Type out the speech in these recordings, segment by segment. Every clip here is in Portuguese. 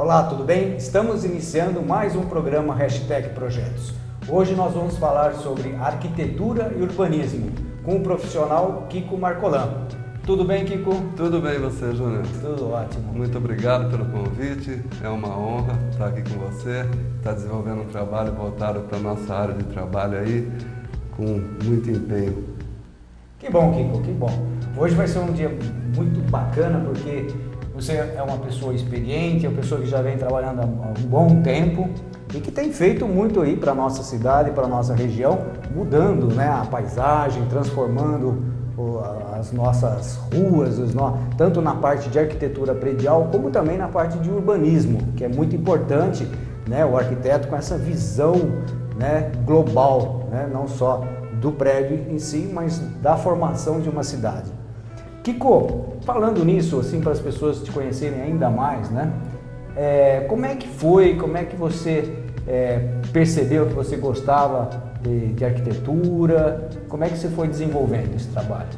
Olá, tudo bem? Estamos iniciando mais um programa #Projetos. Hoje nós vamos falar sobre arquitetura e urbanismo com o profissional Kiko Marcolan. Tudo bem, Kiko? Tudo bem, você, Júnior? Tudo ótimo. Muito obrigado pelo convite, é uma honra estar aqui com você, estar desenvolvendo um trabalho voltado para a nossa área de trabalho aí, com muito empenho. Que bom, Kiko, que bom. Hoje vai ser um dia muito bacana porque você é uma pessoa experiente, é uma pessoa que já vem trabalhando há um bom tempo e que tem feito muito aí para a nossa cidade, para a nossa região, mudando, né, a paisagem, transformando as nossas ruas, tanto na parte de arquitetura predial, como também na parte de urbanismo, que é muito importante, né, o arquiteto com essa visão, né, global, né, não só do prédio em si, mas da formação de uma cidade. Kiko, falando nisso, assim, para as pessoas te conhecerem ainda mais, né, como é que foi, como é que você percebeu que você gostava de arquitetura, como é que você foi desenvolvendo esse trabalho?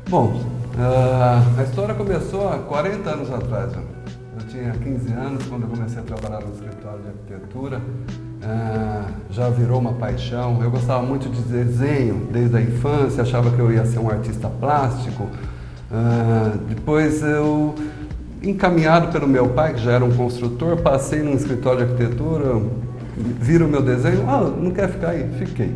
Bom, a história começou há 40 anos atrás. Eu tinha 15 anos quando eu comecei a trabalhar no escritório de arquitetura. Já virou uma paixão. Eu gostava muito de desenho desde a infância, achava que eu ia ser um artista plástico. Depois eu, encaminhado pelo meu pai, que já era um construtor, passei num escritório de arquitetura, viram o meu desenho, não quer ficar aí? Fiquei.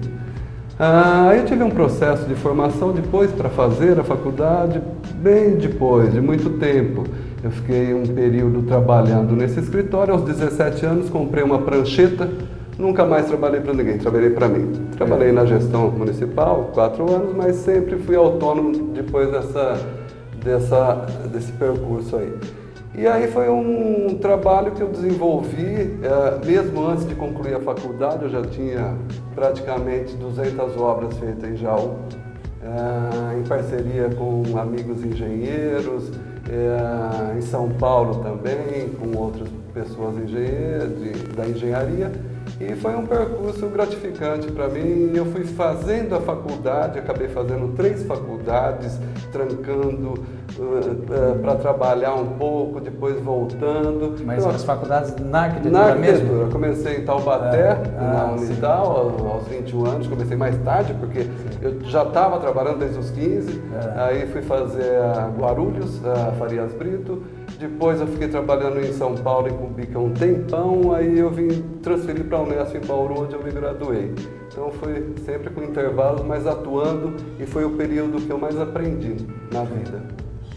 Aí eu tive um processo de formação depois para fazer a faculdade, bem depois, de muito tempo. Eu fiquei um período trabalhando nesse escritório, aos 17 anos comprei uma prancheta, nunca mais trabalhei para ninguém, trabalhei para mim. Trabalhei na gestão municipal, 4 anos, mas sempre fui autônomo depois desse percurso aí. E aí foi um trabalho que eu desenvolvi, mesmo antes de concluir a faculdade, eu já tinha praticamente 200 obras feitas em Jaú, em parceria com amigos engenheiros, em São Paulo também, com outras pessoas da engenharia. E foi um percurso gratificante para mim. Eu fui fazendo a faculdade, acabei fazendo 3 faculdades, trancando para trabalhar um pouco, depois voltando. Mas então, as faculdades na arquitetura mesmo? Na arquitetura. Mesmo? Eu comecei em Taubaté, na Unital, aos 21 anos. Comecei mais tarde, porque eu já estava trabalhando desde os 15. Aí fui fazer a Guarulhos, a Farias Brito. Depois eu fiquei trabalhando em São Paulo, em Cumbica, um tempão, aí eu vim transferir para a Unesp em Bauru, onde eu me graduei. Então foi sempre com intervalos, mas atuando, e foi o período que eu mais aprendi na vida.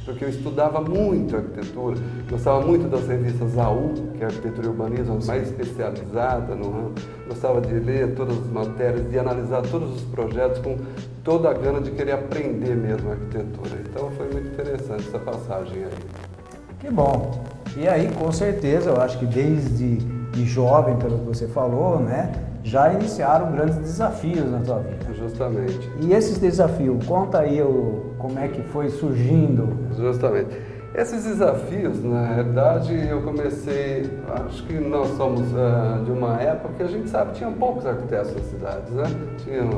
Porque eu estudava muito arquitetura, gostava muito das revistas AU, que é Arquitetura e Urbanismo, mais especializada no ramo. Gostava de ler todas as matérias, de analisar todos os projetos, com toda a gana de querer aprender mesmo a arquitetura. Então foi muito interessante essa passagem aí. Que bom. E aí, com certeza, eu acho que desde jovem, pelo que você falou, né, já iniciaram grandes desafios na tua vida. Justamente. E esses desafios, conta aí como é que foi surgindo. Justamente. Esses desafios, na realidade, eu comecei, acho que nós somos de uma época que a gente sabe, tinha poucos arquitetos nas cidades, né? Tinham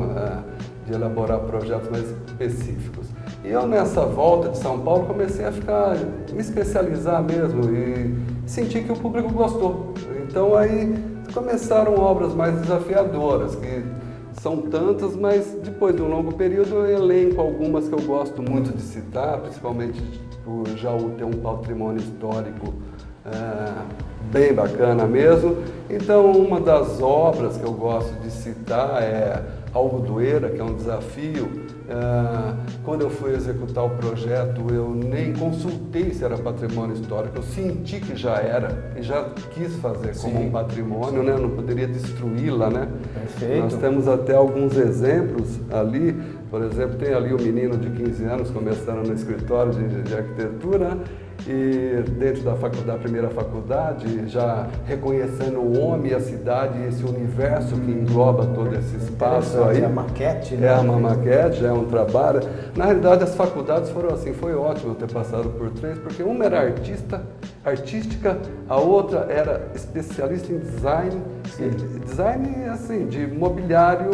de elaborar projetos mais específicos. E eu, nessa volta de São Paulo, comecei a me especializar mesmo e senti que o público gostou. Então aí começaram obras mais desafiadoras, que são tantas, mas depois de um longo período eu elenco algumas que eu gosto muito de citar, principalmente por Jaú ter um patrimônio histórico bem bacana mesmo. Então uma das obras que eu gosto de citar é Algodoeira, que é um desafio. Quando eu fui executar o projeto, eu nem consultei se era patrimônio histórico, eu senti que já era e já quis fazer como um patrimônio, né? Não poderia destruí-la, né? Perfeito. Nós temos até alguns exemplos ali, por exemplo, tem ali o menino de 15 anos começando no escritório de arquitetura, e dentro da primeira faculdade, já reconhecendo o homem, a cidade e esse universo que engloba todo esse espaço aí. É a maquete, né? É uma maquete, é um trabalho. Na realidade, as faculdades foram assim, foi ótimo ter passado por 3, porque uma era artística, a outra era especialista em design, design assim, de mobiliário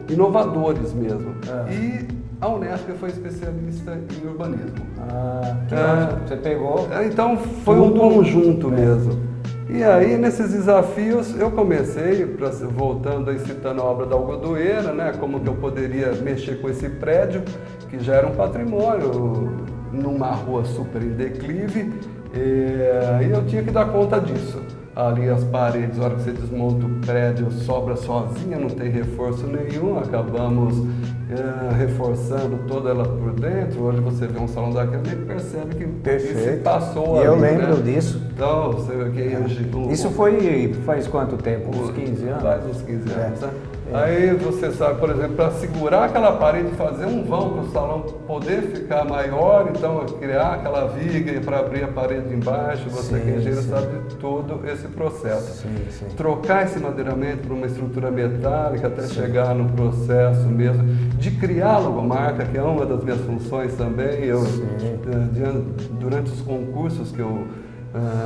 inovadores mesmo. E A Unesp foi especialista em urbanismo. Que ótimo. Você pegou. Então foi um conjunto mesmo. E aí, nesses desafios, eu comecei, voltando aí citando a obra da Algodoeira, né, como que eu poderia mexer com esse prédio, que já era um patrimônio, numa rua super em declive, e eu tinha que dar conta disso. Ali as paredes, na hora que você desmonta o prédio, sobra sozinha, não tem reforço nenhum, acabamos reforçando toda ela por dentro. Hoje você vê um salão daquele e percebe que se passou ali. Eu lembro disso. Então, você vê que hoje... Isso foi faz quanto tempo? Uns 15 anos? Faz uns 15 anos, né? Aí você sabe, por exemplo, para segurar aquela parede, fazer um vão para o salão poder ficar maior, então criar aquela viga para abrir a parede embaixo, você que é engenheiro sabe de todo esse processo. Trocar esse madeiramento para uma estrutura metálica até chegar no processo mesmo de criar a logomarca, que é uma das minhas funções também. Eu, durante os concursos que eu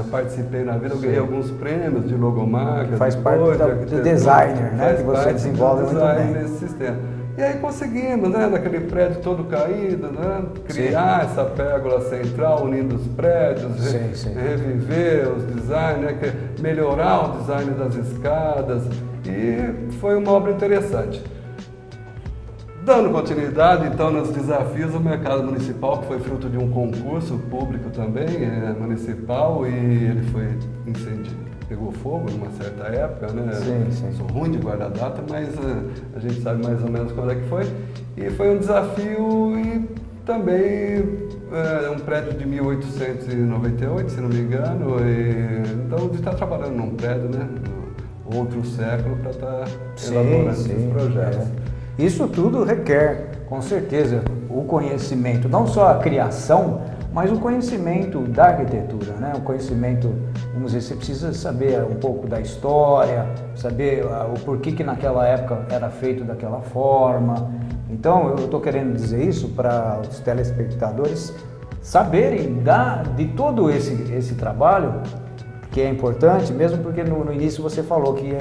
participei na vida, eu ganhei alguns prêmios de logomarca. Faz parte do designer, né? Que você desenvolve muito bem. Nesse sistema. E aí conseguimos, né, naquele prédio todo caído, né, criar essa pérgola central unindo os prédios, reviver os designs, né, melhorar o design das escadas, e foi uma obra interessante. Dando continuidade, então, nos desafios, o mercado municipal, que foi fruto de um concurso público também, municipal, e ele foi pegou fogo numa certa época, né? Sou ruim de guardar data, mas a gente sabe mais ou menos quando é que foi. E foi um desafio e também um prédio de 1898, se não me engano, então de estar trabalhando num prédio, né? Outro século para estar elaborando esses projetos. Isso tudo requer, com certeza, o conhecimento, não só a criação, mas o conhecimento da arquitetura, né? O conhecimento, vamos dizer, você precisa saber um pouco da história, saber o porquê que naquela época era feito daquela forma. Então, eu estou querendo dizer isso para os telespectadores saberem de todo esse trabalho, que é importante, mesmo porque no início você falou que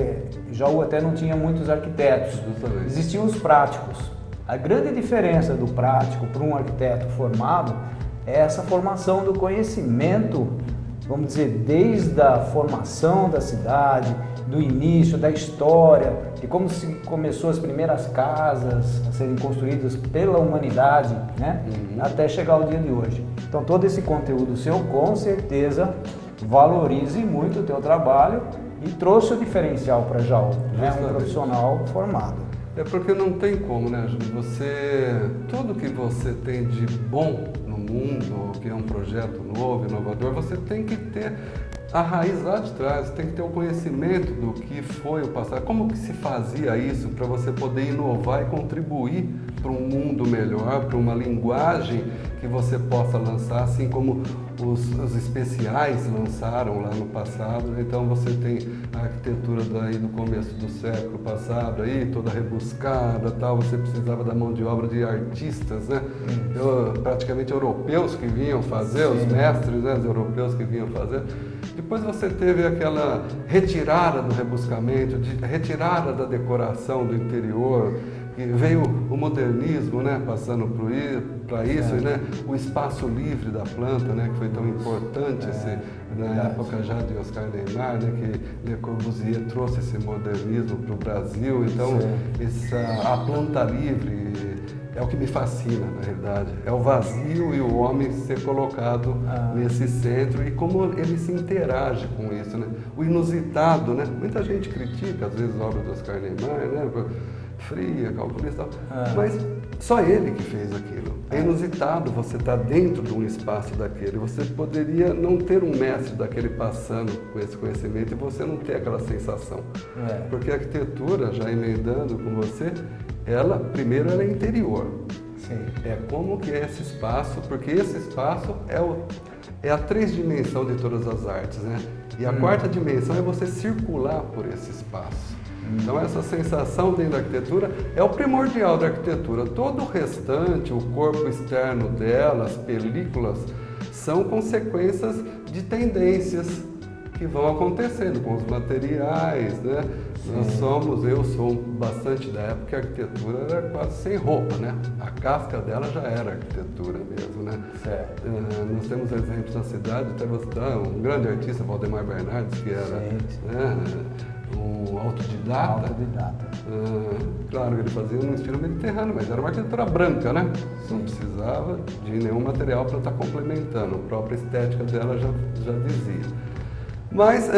Jaú até não tinha muitos arquitetos, existiam os práticos. A grande diferença do prático para um arquiteto formado é essa formação do conhecimento, vamos dizer, desde a formação da cidade, do início, da história, de como se começou as primeiras casas a serem construídas pela humanidade, né? Até chegar ao dia de hoje. Então todo esse conteúdo seu, com certeza, valorize muito o teu trabalho e trouxe o diferencial para Jaú, né? Um profissional formado. É porque não tem como, né, Júlio? Tudo que você tem de bom no mundo, que é um projeto novo, inovador, você tem que ter a raiz lá de trás, tem que ter o conhecimento do que foi o passado, como que se fazia isso para você poder inovar e contribuir para um mundo melhor, para uma linguagem que você possa lançar, assim como os especiais lançaram lá no passado. Então você tem a arquitetura daí do começo do século passado, aí toda rebuscada, tal. Você precisava da mão de obra de artistas, né? Praticamente europeus que vinham fazer, os mestres, né, os europeus que vinham fazer. Depois você teve aquela retirada do rebuscamento, retirada da decoração do interior, e veio o modernismo, né, passando para isso, né, o espaço livre da planta, né, que foi tão importante na época já de Oscar Niemeyer, né, que Le Corbusier trouxe esse modernismo para o Brasil. Então, a planta livre é o que me fascina, na realidade. É o vazio e o homem ser colocado nesse centro e como ele se interage com isso, né? O inusitado, né? Muita gente critica, às vezes, a obra do Oscar Niemeyer, né? Fria, calculista, mas só ele que fez aquilo. É inusitado você estar dentro de um espaço daquele. Você poderia não ter um mestre daquele passando com esse conhecimento e você não ter aquela sensação. Porque a arquitetura, já emendando com você, primeiro ela é interior. É como que é esse espaço, porque esse espaço é a 3 dimensão de todas as artes, né? E a 4ª dimensão é você circular por esse espaço. Então essa sensação dentro da arquitetura é o primordial da arquitetura. Todo o restante, o corpo externo dela, as películas, são consequências de tendências que vão acontecendo com os materiais, né? Eu sou bastante da época que a arquitetura era quase sem roupa, né? A casca dela já era arquitetura mesmo, né? Certo. Nós temos exemplos na cidade, até você dá um grande artista, Valdemar Bernardes, que era né, um autodidata. Claro, ele fazia um estilo mediterrâneo, mas era uma arquitetura branca, né? Não precisava de nenhum material para estar complementando, a própria estética dela já dizia. Mas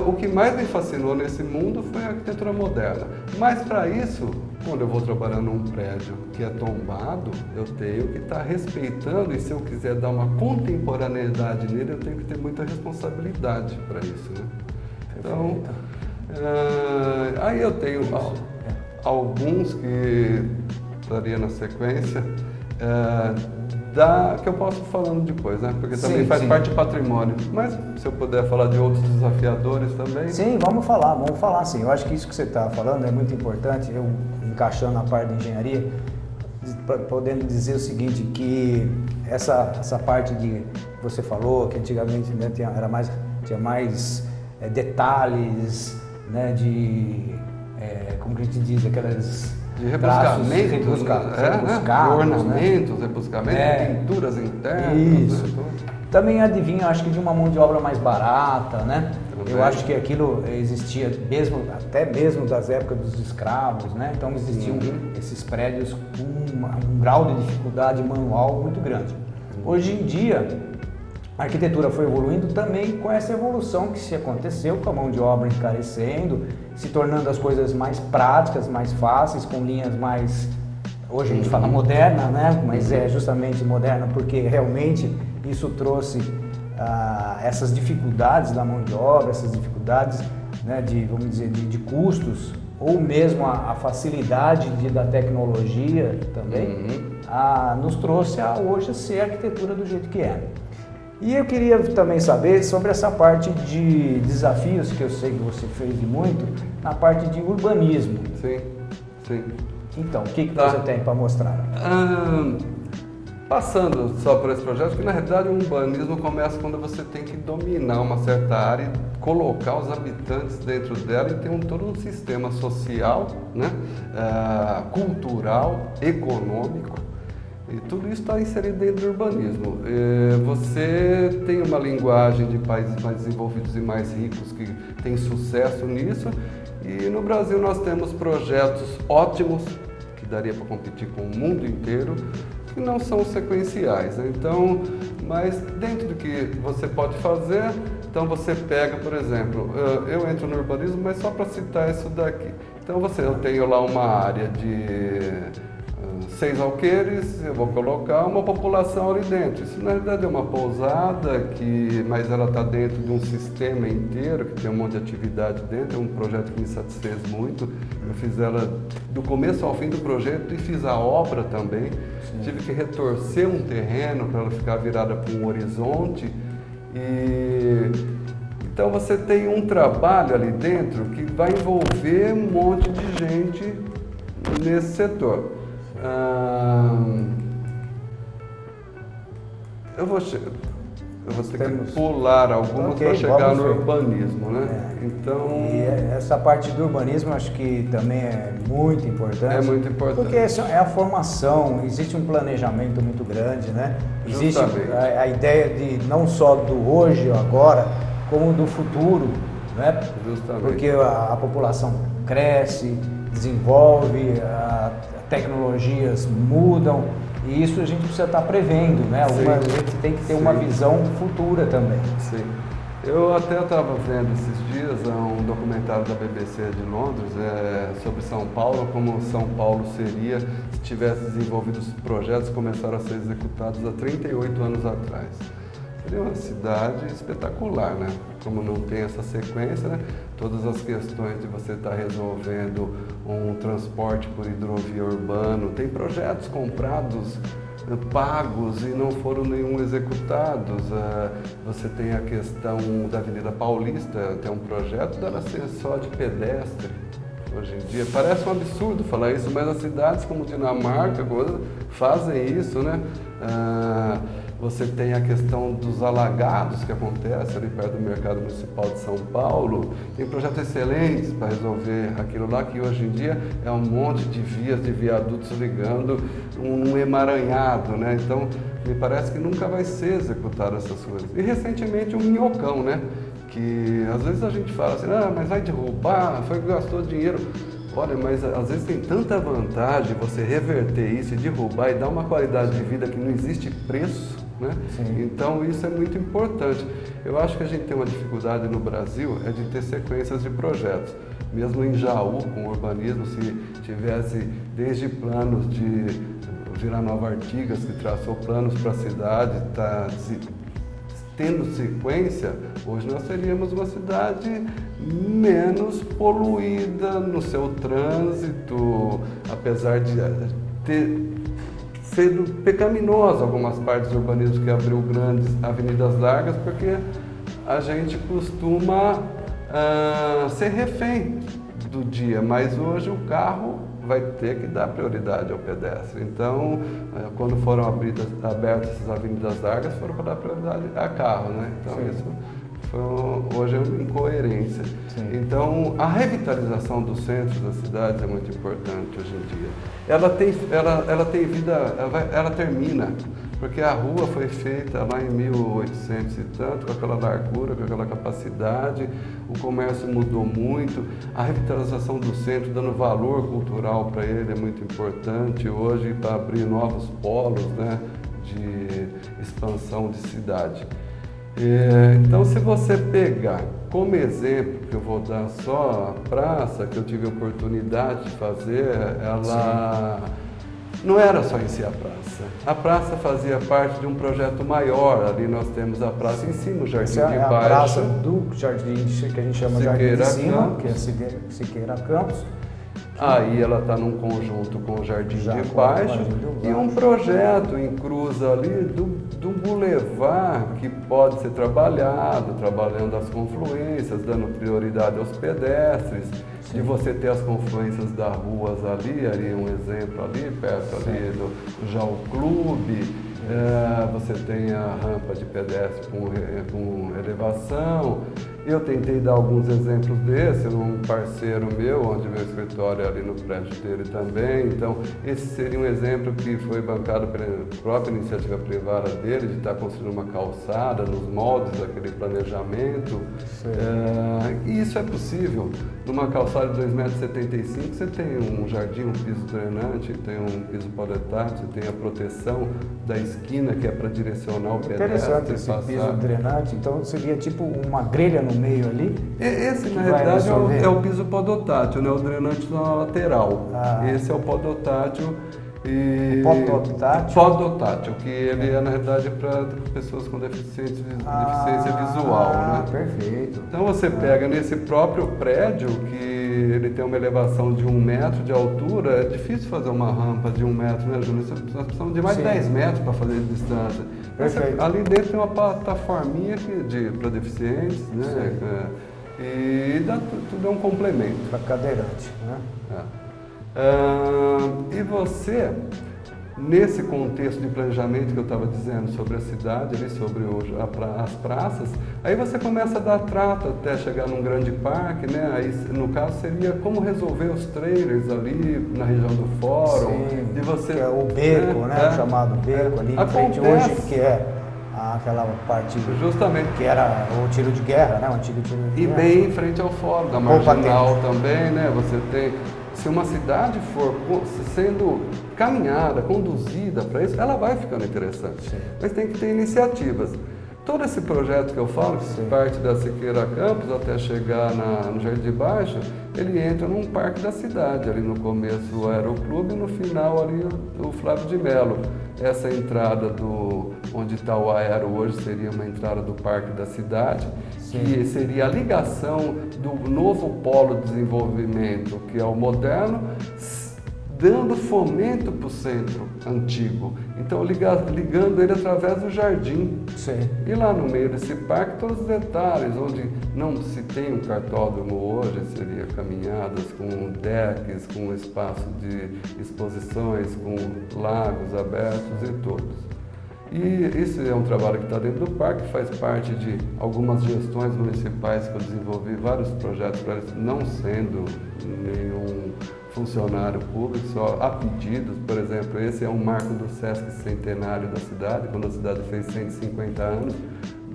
o que mais me fascinou nesse mundo foi a arquitetura moderna. Mas para isso, quando eu vou trabalhar num prédio que é tombado, eu tenho que estar respeitando, e se eu quiser dar uma contemporaneidade nele, eu tenho que ter muita responsabilidade para isso, né? Então, aí eu tenho alguns que daria na sequência, que eu posso falando depois, né? Porque também faz parte do patrimônio. Mas se eu puder falar de outros desafiadores também. Sim, vamos falar sim. Eu acho que isso que você está falando é muito importante, eu encaixando a parte de engenharia, podendo dizer o seguinte, que essa parte de você falou, que antigamente né, tinha mais detalhes, né, como que a gente diz, aquelas... De rebuscamentos, ornamentos, né? Rebuscamentos, pinturas internas. Isso. Né? Também adivinha, acho que de uma mão de obra mais barata, né? Também. Eu acho que aquilo existia até mesmo das épocas dos escravos, né? Então existiam esses prédios com um grau de dificuldade manual muito grande. Hoje em dia, a arquitetura foi evoluindo também com essa evolução que se aconteceu, com a mão de obra encarecendo, se tornando as coisas mais práticas, mais fáceis, com linhas mais, hoje a gente fala moderna, né? Mas é justamente moderna porque realmente isso trouxe essas dificuldades da mão de obra, essas dificuldades, né, vamos dizer, de custos, ou mesmo a facilidade da tecnologia também, nos trouxe a hoje ser a arquitetura do jeito que é. E eu queria também saber sobre essa parte de desafios, que eu sei que você fez muito, na parte de urbanismo. Sim. Então, o que você tem para mostrar? Passando só por esse projeto, que na realidade o urbanismo começa quando você tem que dominar uma certa área e colocar os habitantes dentro dela e ter todo um sistema social, né? Cultural, econômico. E tudo isso está inserido dentro do urbanismo. Você tem uma linguagem de países mais desenvolvidos e mais ricos que tem sucesso nisso. E no Brasil nós temos projetos ótimos, que daria para competir com o mundo inteiro, que não são sequenciais. Então, mas dentro do que você pode fazer, então você pega, por exemplo, eu entro no urbanismo, mas só para citar isso daqui. Então eu tenho lá uma área de 6 alqueires, eu vou colocar uma população ali dentro. Isso na verdade é uma pousada, mas ela está dentro de um sistema inteiro, que tem um monte de atividade dentro, é um projeto que me satisfez muito. Eu fiz ela do começo ao fim do projeto e fiz a obra também. Tive que retorcer um terreno para ela ficar virada para um horizonte. Então você tem um trabalho ali dentro que vai envolver um monte de gente nesse setor. Eu vou ter que pular algumas para chegar no urbanismo, né? Então... E essa parte do urbanismo acho que também é muito importante. É muito importante. Porque é a formação, existe um planejamento muito grande, né? Existe a ideia de não só do hoje, agora, como do futuro, né? Justamente. Porque a população cresce, desenvolve, tecnologias mudam e isso a gente precisa estar prevendo, né? A gente tem que ter uma visão futura também. Sim. Eu até estava vendo esses dias um documentário da BBC de Londres sobre São Paulo, como São Paulo seria se tivesse desenvolvido os projetos que começaram a ser executados há 38 anos atrás. Seria uma cidade espetacular, né? Como não tem essa sequência, né? Todas as questões de você estar resolvendo um transporte por hidrovia urbano, tem projetos comprados, pagos e não foram nenhum executados. Você tem a questão da Avenida Paulista, tem um projeto dela ser só de pedestre. Hoje em dia parece um absurdo falar isso, mas as cidades como Dinamarca fazem isso, né? você tem a questão dos alagados que acontece ali perto do Mercado Municipal de São Paulo. Tem projetos excelentes para resolver aquilo lá, que hoje em dia é um monte de vias, de viadutos ligando um emaranhado, né? Então, me parece que nunca vai ser executado essas coisas. E recentemente um minhocão, né? Que às vezes a gente fala assim, mas vai derrubar, foi que gastou dinheiro. Olha, mas às vezes tem tanta vantagem você reverter isso e derrubar e dar uma qualidade de vida que não existe preço, né? Sim. Então isso é muito importante. Eu acho que a gente tem uma dificuldade no Brasil é de ter sequências de projetos. Mesmo em Jaú, com o urbanismo, se tivesse desde planos de Vila Nova Artigas, que traçou planos para a cidade, tendo sequência, hoje nós seríamos uma cidade menos poluída no seu trânsito, apesar de ter sido pecaminoso algumas partes do urbanismo que abriu grandes avenidas largas, porque a gente costuma ser refém do dia, mas hoje o carro vai ter que dar prioridade ao pedestre. Então, quando foram abertas essas avenidas largas, foram para dar prioridade a carro, né? Então, sim, isso hoje é uma incoerência. Sim. Então, a revitalização dos centros das cidades é muito importante hoje em dia. Ela tem vida, ela termina, porque a rua foi feita lá em 1800 e tanto, com aquela largura, com aquela capacidade, o comércio mudou muito, a revitalização do centro, dando valor cultural para ele, é muito importante hoje para abrir novos polos, né, de expansão de cidade. Então, se você pegar como exemplo, que eu vou dar só a praça, que eu tive a oportunidade de fazer, ela... Sim. Não era só em si a praça. A praça fazia parte de um projeto maior. Ali nós temos a praça em cima, o Jardim de Baixo. É a praça do Jardim, que a gente chama Jardim de Cima, que é Siqueira Campos. Aí ela está num conjunto com o Jardim de Baixo e um projeto em cruz ali do bulevar que pode ser trabalhado, trabalhando as confluências, dando prioridade aos pedestres. Sim. De você ter as confluências das ruas ali um exemplo ali, perto ali do Jau Clube, você tem a rampa de pedestre com elevação. Eu tentei dar alguns exemplos desses, um parceiro meu, onde meu escritório é ali no prédio dele também. Então, esse seria um exemplo que foi bancado pela própria iniciativa privada dele, de estar construindo uma calçada nos moldes daquele planejamento. E isso é possível. Numa calçada de 2,75 metros, você tem um jardim, um piso drenante, tem um piso poliuretano, você tem a proteção da esquina, que é para direcionar o pedestre. Interessante esse piso drenante, então seria tipo uma grelha no meio ali? Esse, na realidade, é o piso podotátil, né? O drenante na lateral. Esse é o podotátil. Podotátil, que ele é, na realidade, para pessoas com deficiência visual, né? Perfeito. Então você pega nesse próprio prédio, que ele tem uma elevação de 1 metro de altura, é difícil fazer uma rampa de 1 metro, né, Júnior? Nós precisamos de mais de 10 metros para fazer de distância. Ali dentro tem uma plataforminha para deficientes, né? E tudo é um complemento. Para cadeirante, né? E você, nesse contexto de planejamento que eu estava dizendo sobre a cidade, ali, sobre as praças, aí você começa a dar trato até chegar num grande parque, né? Aí, no caso, seria como resolver os trailers ali na região do fórum. Sim, de você, que é o beco, né? O chamado beco ali em frente hoje, que é aquela parte justamente que era o tiro de guerra, né? O antigo tiro de guerra. E bem em frente ao fórum da Marginal também, né? Você tem... Se uma cidade for sendo caminhada, conduzida para isso, ela vai ficando interessante. Sim. Mas tem que ter iniciativas. Todo esse projeto que eu falo, que parte da Siqueira Campos até chegar no Jardim de Baixo, ele entra num parque da cidade. Ali no começo o Aeroclube e no final ali o Flávio de Mello. Essa entrada onde está o Aero hoje seria uma entrada do Parque da Cidade, que seria a ligação do novo polo de desenvolvimento, que é o moderno, dando fomento para o centro antigo. Então, ligando ele através do jardim. Sim. E lá no meio desse parque, todos os detalhes, onde não se tem um cartódromo hoje, seria caminhadas com decks, com espaço de exposições, com lagos abertos e todos. E isso é um trabalho que está dentro do parque, faz parte de algumas gestões municipais que eu desenvolvi vários projetos para eles, não sendo nenhum funcionário público, só a pedidos. Por exemplo, esse é um marco do Sesc Centenário da cidade, quando a cidade fez 150 anos,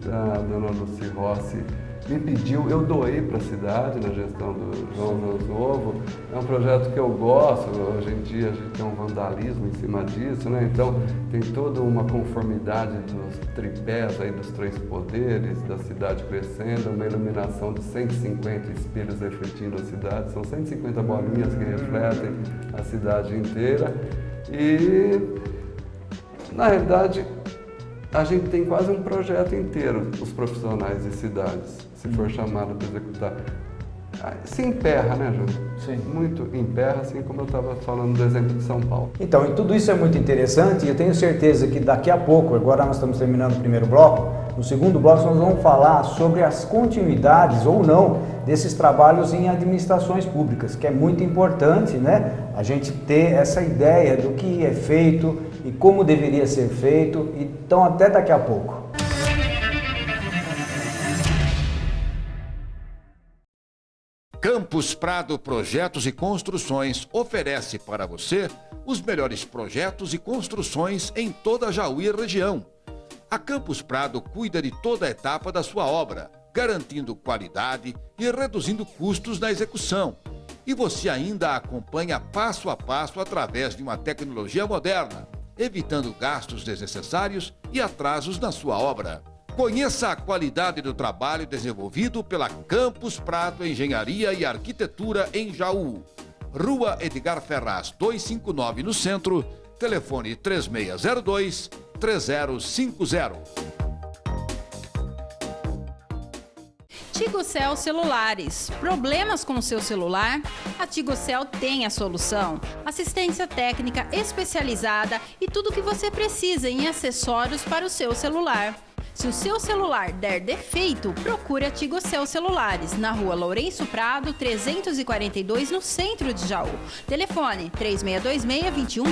a dona Lucy Rossi me pediu, eu doei para a cidade na gestão do João Zanzovo. É um projeto que eu gosto, hoje em dia a gente tem um vandalismo em cima disso, né? Então tem toda uma conformidade dos tripés aí dos três poderes, da cidade crescendo, uma iluminação de 150 espelhos refletindo a cidade, são 150 bolinhas que refletem a cidade inteira e, na realidade, a gente tem quase um projeto inteiro, os profissionais de cidades, se for chamado para executar. Se emperra, né, Júnior? Sim. Muito emperra, assim como eu estava falando do exemplo de São Paulo. Então, e tudo isso é muito interessante e eu tenho certeza que daqui a pouco, agora nós estamos terminando o primeiro bloco, no segundo bloco nós vamos falar sobre as continuidades ou não desses trabalhos em administrações públicas, que é muito importante, né, a gente ter essa ideia do que é feito e como deveria ser feito. Então, até daqui a pouco. Campos Prado Projetos e Construções oferece para você os melhores projetos e construções em toda a Jaú e região. A Campos Prado cuida de toda a etapa da sua obra, garantindo qualidade e reduzindo custos na execução. E você ainda acompanha passo a passo através de uma tecnologia moderna, evitando gastos desnecessários e atrasos na sua obra. Conheça a qualidade do trabalho desenvolvido pela Campos Prado Engenharia e Arquitetura em Jaú. Rua Edgar Ferraz, 259 no centro, telefone 3602-3050. Tigocel Celulares. Problemas com o seu celular? A Tigocel tem a solução. Assistência técnica especializada e tudo o que você precisa em acessórios para o seu celular. Se o seu celular der defeito, procure a Tigocel Celulares, na rua Lourenço Prado, 342, no centro de Jaú. Telefone 3626-2130.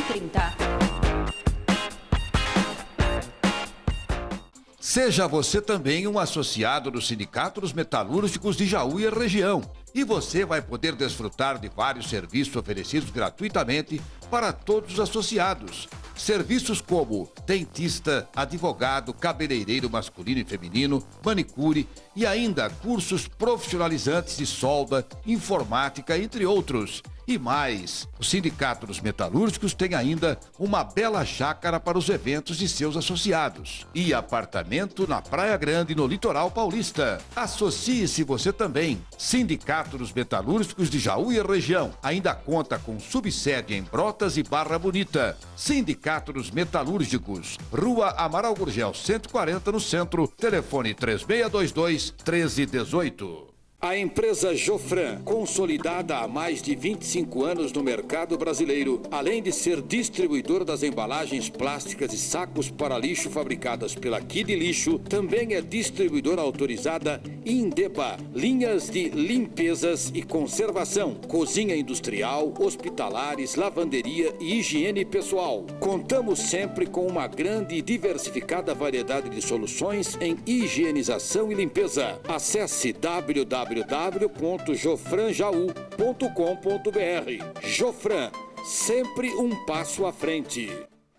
Seja você também um associado do Sindicato dos Metalúrgicos de Jaú e região. E você vai poder desfrutar de vários serviços oferecidos gratuitamente para todos os associados. Serviços como dentista, advogado, cabeleireiro masculino e feminino, manicure e ainda cursos profissionalizantes de solda, informática, entre outros. E mais, o Sindicato dos Metalúrgicos tem ainda uma bela chácara para os eventos de seus associados. E apartamento na Praia Grande, no litoral paulista. Associe-se você também. Sindicato dos Metalúrgicos de Jaú e região. Ainda conta com subsede em Brotas e Barra Bonita. Sindicato dos Metalúrgicos. Rua Amaral Gurgel, 140 no centro. Telefone 3622-1318. A empresa Jofran, consolidada há mais de 25 anos no mercado brasileiro, além de ser distribuidor das embalagens plásticas e sacos para lixo fabricadas pela Kid Lixo, também é distribuidora autorizada Indeba, linhas de limpezas e conservação, cozinha industrial, hospitalares, lavanderia e higiene pessoal. Contamos sempre com uma grande e diversificada variedade de soluções em higienização e limpeza. Acesse www.jofranjaú.com.br. Jofran, sempre um passo à frente.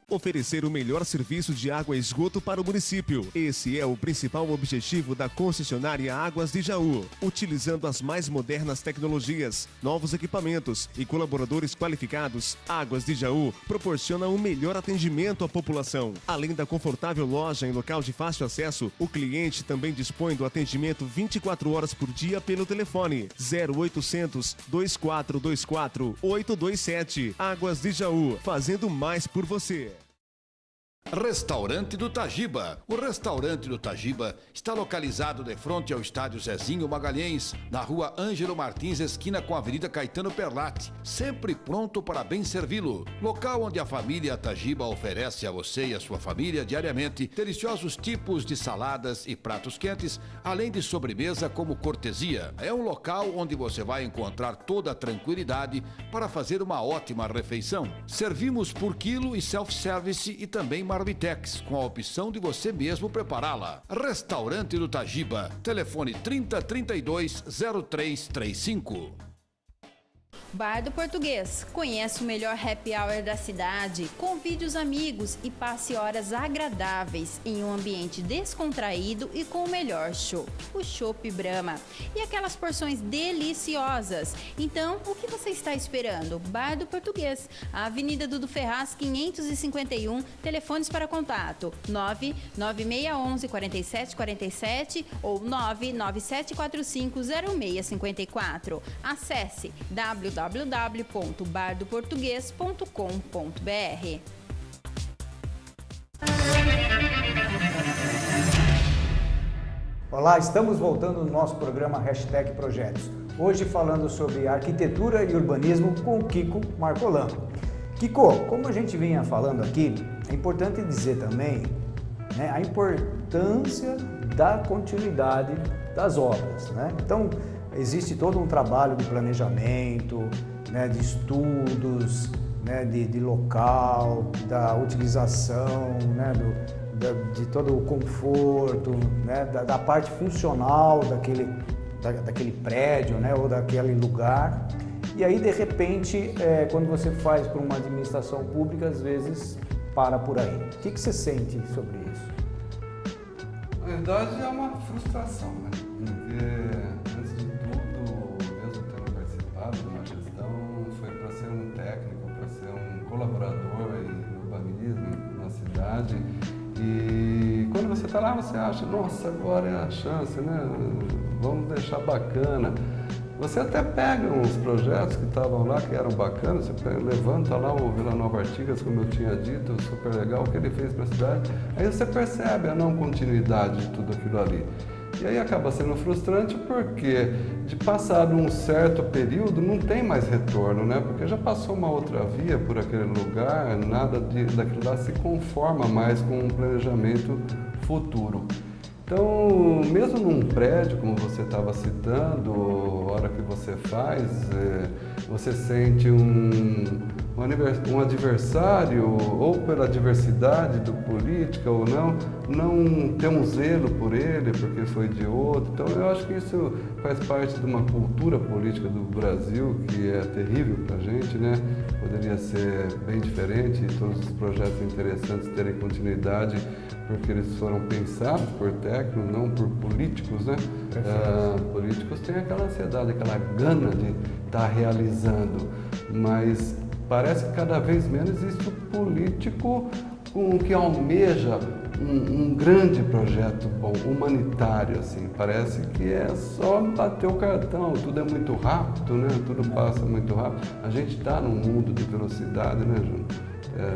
Oferecer o melhor serviço de água e esgoto para o município. Esse é o principal objetivo da concessionária Águas de Jaú. Utilizando as mais modernas tecnologias, novos equipamentos e colaboradores qualificados, Águas de Jaú proporciona um melhor atendimento à população. Além da confortável loja em local de fácil acesso, o cliente também dispõe do atendimento 24 horas por dia pelo telefone 0800 2424 827. Águas de Jaú, fazendo mais por você. Restaurante do Tajiba. O Restaurante do Tajiba está localizado de frente ao estádio Zezinho Magalhães, na rua Ângelo Martins, esquina com a Avenida Caetano Perlatti, sempre pronto para bem servi-lo. Local onde a família Tajiba oferece a você e a sua família diariamente deliciosos tipos de saladas e pratos quentes, além de sobremesa como cortesia. É um local onde você vai encontrar toda a tranquilidade para fazer uma ótima refeição. Servimos por quilo e self-service e também Marmitex, com a opção de você mesmo prepará-la. Restaurante do Tajiba, telefone 3032-0335. Bar do Português. Conheça o melhor happy hour da cidade. Convide os amigos e passe horas agradáveis em um ambiente descontraído e com o melhor chopp, o Chopp Brahma. E aquelas porções deliciosas. Então, o que você está esperando? Bar do Português. A Avenida Dudu Ferraz, 551. Telefones para contato: 99611-4747 ou 99745-0654. Acesse www.bardoportugues.com.br. Olá, estamos voltando no nosso programa Hashtag Projetos. Hoje falando sobre arquitetura e urbanismo com o Kiko Marcolan. Kiko, como a gente vinha falando aqui, é importante dizer também, né, a importância da continuidade das obras, né? Então, existe todo um trabalho de planejamento, né, de estudos, né, de local, da utilização, né, de todo o conforto, né, da parte funcional daquele prédio, né, ou daquele lugar. E aí, de repente, quando você faz para uma administração pública, às vezes para por aí. O que você sente sobre isso? Na verdade, é uma frustração, né? Porque, antes de tudo, mesmo tendo participado de uma gestão, foi para ser um técnico, para ser um colaborador em urbanismo na cidade. E quando você está lá, você acha, nossa, agora é a chance, né? Vamos deixar bacana. Você até pega uns projetos que estavam lá, que eram bacanas, você levanta lá o Vila Nova Artigas, como eu tinha dito, super legal o que ele fez para a cidade, aí você percebe a não continuidade de tudo aquilo ali. E aí acaba sendo frustrante porque, de passado um certo período, não tem mais retorno, né? Porque já passou uma outra via por aquele lugar, nada daquilo lá se conforma mais com um planejamento futuro. Então, mesmo num prédio, como você estava citando, a hora que você faz, você sente um adversário, ou pela diversidade do política ou não ter um zelo por ele, porque foi de outro. Então, eu acho que isso faz parte de uma cultura política do Brasil, que é terrível para a gente, né? Poderia ser bem diferente e todos os projetos interessantes terem continuidade, porque eles foram pensados por técnicos, não por políticos, né? Políticos têm aquela ansiedade, aquela gana de estar realizando, mas parece que cada vez menos existe um político que almeja um grande projeto bom, humanitário, assim. Parece que é só bater o cartão, tudo é muito rápido, né? Tudo passa muito rápido. A gente está num mundo de velocidade, né, Júnior?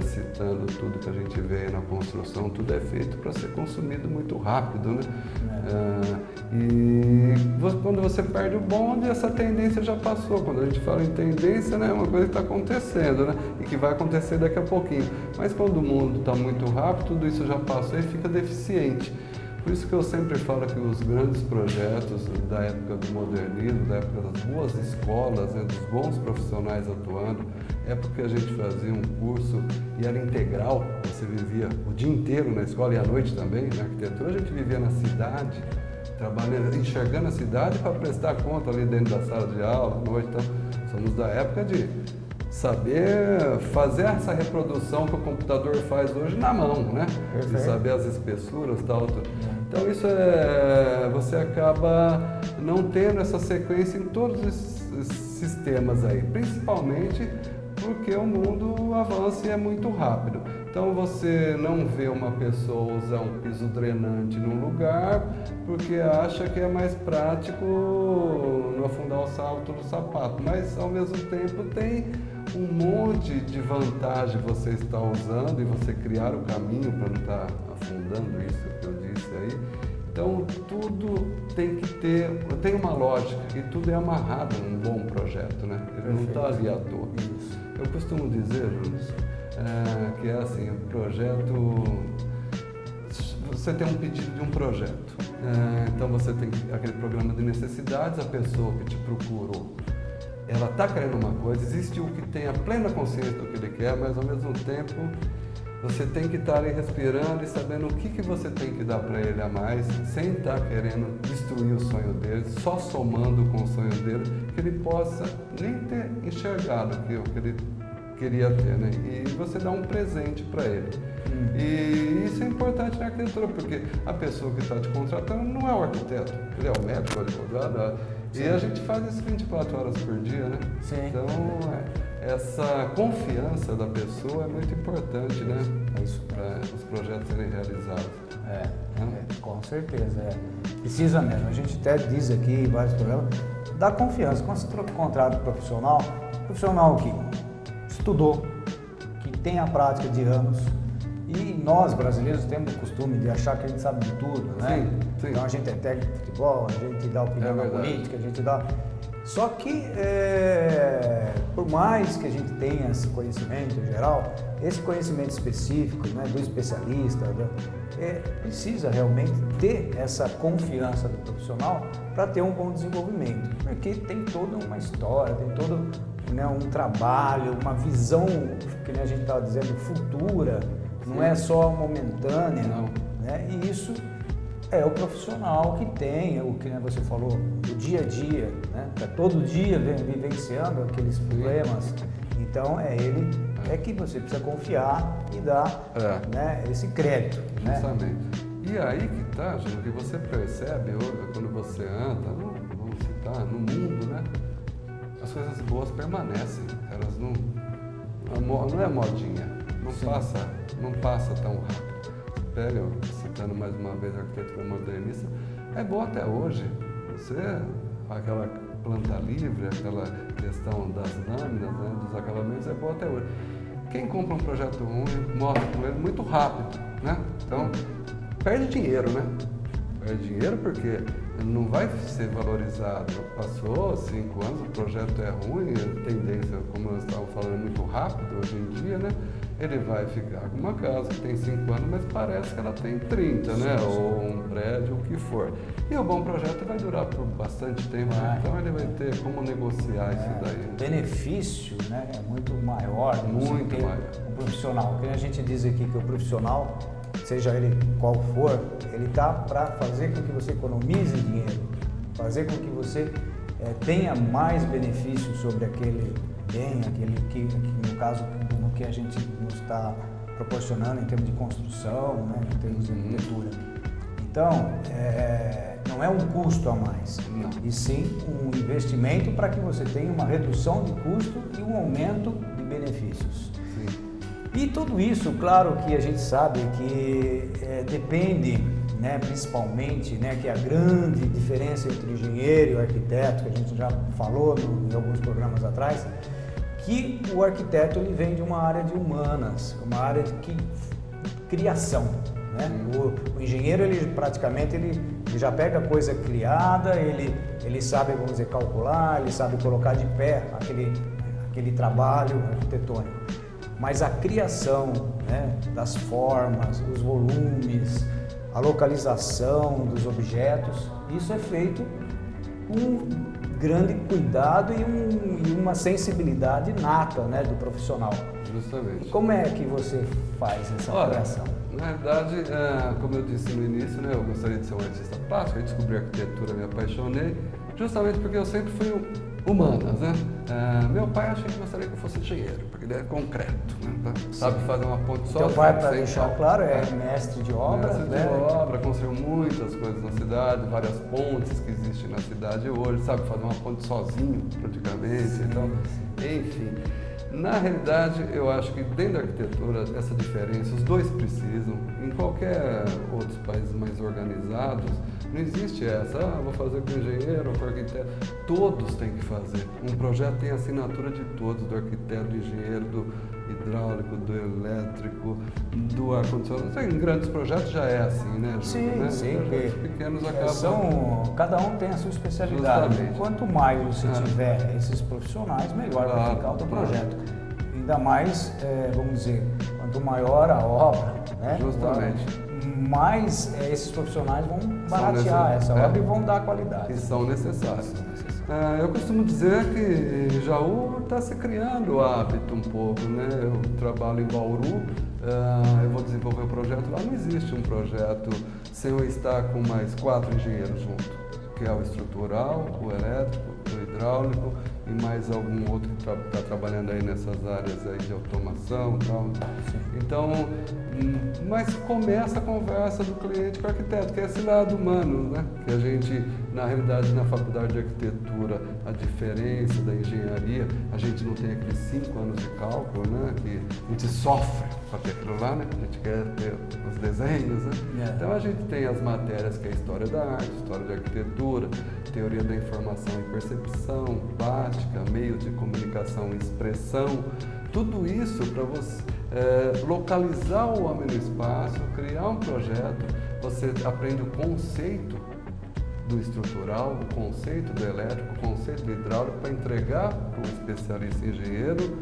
Citando tudo que a gente vê na construção, tudo é feito para ser consumido muito rápido, né? E quando você perde o bonde, essa tendência já passou. Quando a gente fala em tendência, né, é uma coisa que está acontecendo, né? E que vai acontecer daqui a pouquinho. Mas quando o mundo está muito rápido, tudo isso já passou e fica deficiente. Por isso que eu sempre falo que os grandes projetos da época do modernismo, da época das boas escolas, né, dos bons profissionais atuando, é porque a gente fazia um curso e era integral, você vivia o dia inteiro na escola e à noite também, na arquitetura, a gente vivia na cidade, trabalhando, enxergando a cidade para prestar conta ali dentro da sala de aula, à noite. Então, somos da época de saber fazer essa reprodução que o computador faz hoje na mão, né? Perfeito. De saber as espessuras e tal. Então isso você acaba não tendo essa sequência em todos esses sistemas aí, principalmente porque o mundo avança e é muito rápido. Então você não vê uma pessoa usar um piso drenante num lugar porque acha que é mais prático não afundar o salto no sapato, mas ao mesmo tempo tem um monte de vantagem você estar usando e você criar o caminho para não estar afundando, isso que eu disse aí. Então tudo tem uma lógica e tudo é amarrado num bom projeto, né? Ele não está ali à toa. Eu costumo dizer, Júnior, que é assim, o projeto, você tem um pedido de um projeto, então você tem aquele programa de necessidades, a pessoa que te procurou, ela está querendo uma coisa, existe o que tem a plena consciência do que ele quer, mas ao mesmo tempo Você tem que estar ali respirando e sabendo o que você tem que dar para ele a mais, sem estar querendo destruir o sonho dele, só somando com o sonho dele, que ele possa nem ter enxergado o que ele queria ter, né? E você dá um presente para ele. E isso é importante na arquitetura, porque a pessoa que está te contratando não é o arquiteto, ele é o médico, o advogado. E a gente faz isso 24 horas por dia, né? Sim. Então, essa confiança da pessoa é muito importante, né? É isso. Para os projetos serem realizados. Com certeza. Precisa mesmo. A gente até diz aqui em vários programas, dá confiança. Quando você contrata um profissional que estudou, que tem a prática de anos, e nós brasileiros temos o costume de achar que a gente sabe de tudo, né? Sim. Então a gente é técnico de futebol, a gente dá opinião na política, a gente dá... Só que, por mais que a gente tenha esse conhecimento em geral, esse conhecimento específico, né, do especialista, precisa realmente ter essa confiança do profissional para ter um bom desenvolvimento, porque tem toda uma história, tem todo, né, um trabalho, uma visão, que a gente estava dizendo, futura, não é só momentânea, né? E isso é o profissional que tem, o que, né, você falou, o dia a dia, né? Tá todo dia vivenciando aqueles problemas. Então é ele que você precisa confiar e dar né, esse crédito. Justamente. Né? E aí que tá, Júnior, que você percebe hoje, quando você anda, vamos citar, no mundo, né? As coisas boas permanecem, elas não é modinha, não passa tão rápido. Pega, citando mais uma vez a arquitetura modernista, é boa até hoje. Aquela planta livre, aquela questão das lâminas, né, dos acabamentos, é boa até hoje. Quem compra um projeto ruim, morre com ele muito rápido, né? Então, perde dinheiro, né? Perde dinheiro porque não vai ser valorizado. Passou 5 anos, o projeto é ruim, a tendência, como nós estávamos falando, é muito rápido hoje em dia, né? Ele vai ficar com uma casa que tem 5 anos, mas parece que ela tem 30, né? Ou um prédio, o que for. E o bom projeto vai durar por bastante tempo, então ele vai ter como negociar isso daí. O benefício, né, é muito maior do que um profissional. Porque a gente diz aqui que o profissional, seja ele qual for, ele está para fazer com que você economize dinheiro, fazer com que você tenha mais benefício sobre aquele bem, aquele que no caso, no que a gente nos está proporcionando em termos de construção, né, em termos de arquitetura. Então, não é um custo a mais, e sim um investimento para que você tenha uma redução de custo e um aumento de benefícios. Sim. E tudo isso, claro que a gente sabe que depende, né, principalmente, né, que a grande diferença entre o engenheiro e o arquiteto, que a gente já falou em alguns programas atrás, que o arquiteto ele vem de uma área de humanas, uma área de criação. Né? O engenheiro, ele praticamente ele já pega a coisa criada, ele sabe, vamos dizer, calcular, ele sabe colocar de pé aquele trabalho arquitetônico. Mas a criação, né, das formas, os volumes, a localização dos objetos, isso é feito com grande cuidado e uma sensibilidade nata, né, do profissional. Justamente. E como é que você faz essa criação? Na verdade, como eu disse no início, né, eu gostaria de ser um artista plástico, eu descobri a arquitetura, me apaixonei, justamente porque eu sempre fui humanas, né? Meu pai achei que gostaria que eu fosse engenheiro, porque ele é concreto, né? Sabe fazer uma ponte só. Teu pai, para deixar claro, é mestre de obras, né? Mestre de obra, construiu muitas coisas na cidade, várias pontes que existem na cidade hoje, sabe fazer uma ponte sozinho, praticamente, então, enfim. Na realidade, eu acho que dentro da arquitetura, essa diferença, os dois precisam. Em qualquer outros países mais organizados, não existe essa, vou fazer com o engenheiro ou com o arquiteto. Todos têm que fazer. Um projeto tem a assinatura de todos, do arquiteto, do engenheiro, do hidráulico, do elétrico, do ar-condicionado. Em grandes projetos já é assim, né? Sim, né? sim. Pequenos acabam... Cada um tem a sua especialidade. Justamente. Quanto mais você tiver esses profissionais, melhor vai ficar o teu projeto. Ainda mais, vamos dizer, quanto maior a obra, né? Justamente. Mais esses profissionais vão baratear essa obra e vão dar qualidade. E são necessários. Eu costumo dizer que Jaú está se criando o hábito um pouco, né? Eu trabalho em Bauru, eu vou desenvolver um projeto lá, não existe um projeto sem eu estar com mais 4 engenheiros junto, que é o estrutural, o elétrico, o hidráulico e mais algum outro que está trabalhando aí nessas áreas aí de automação e tal. Então, mas começa a conversa do cliente com o arquiteto, que é esse lado humano, né? Que a gente, na realidade, na faculdade de arquitetura, a diferença da engenharia, a gente não tem aqueles 5 anos de cálculo, né? Que a gente sofre para ter aquilo lá, né? A gente quer ter os desenhos, né? Então a gente tem as matérias que é história da arte, história da arquitetura, teoria da informação e percepção, prática, meio de comunicação e expressão, tudo isso para você localizar o homem no espaço, criar um projeto, você aprende o conceito do estrutural, o conceito do elétrico, o conceito do hidráulico para entregar para um especialista engenheiro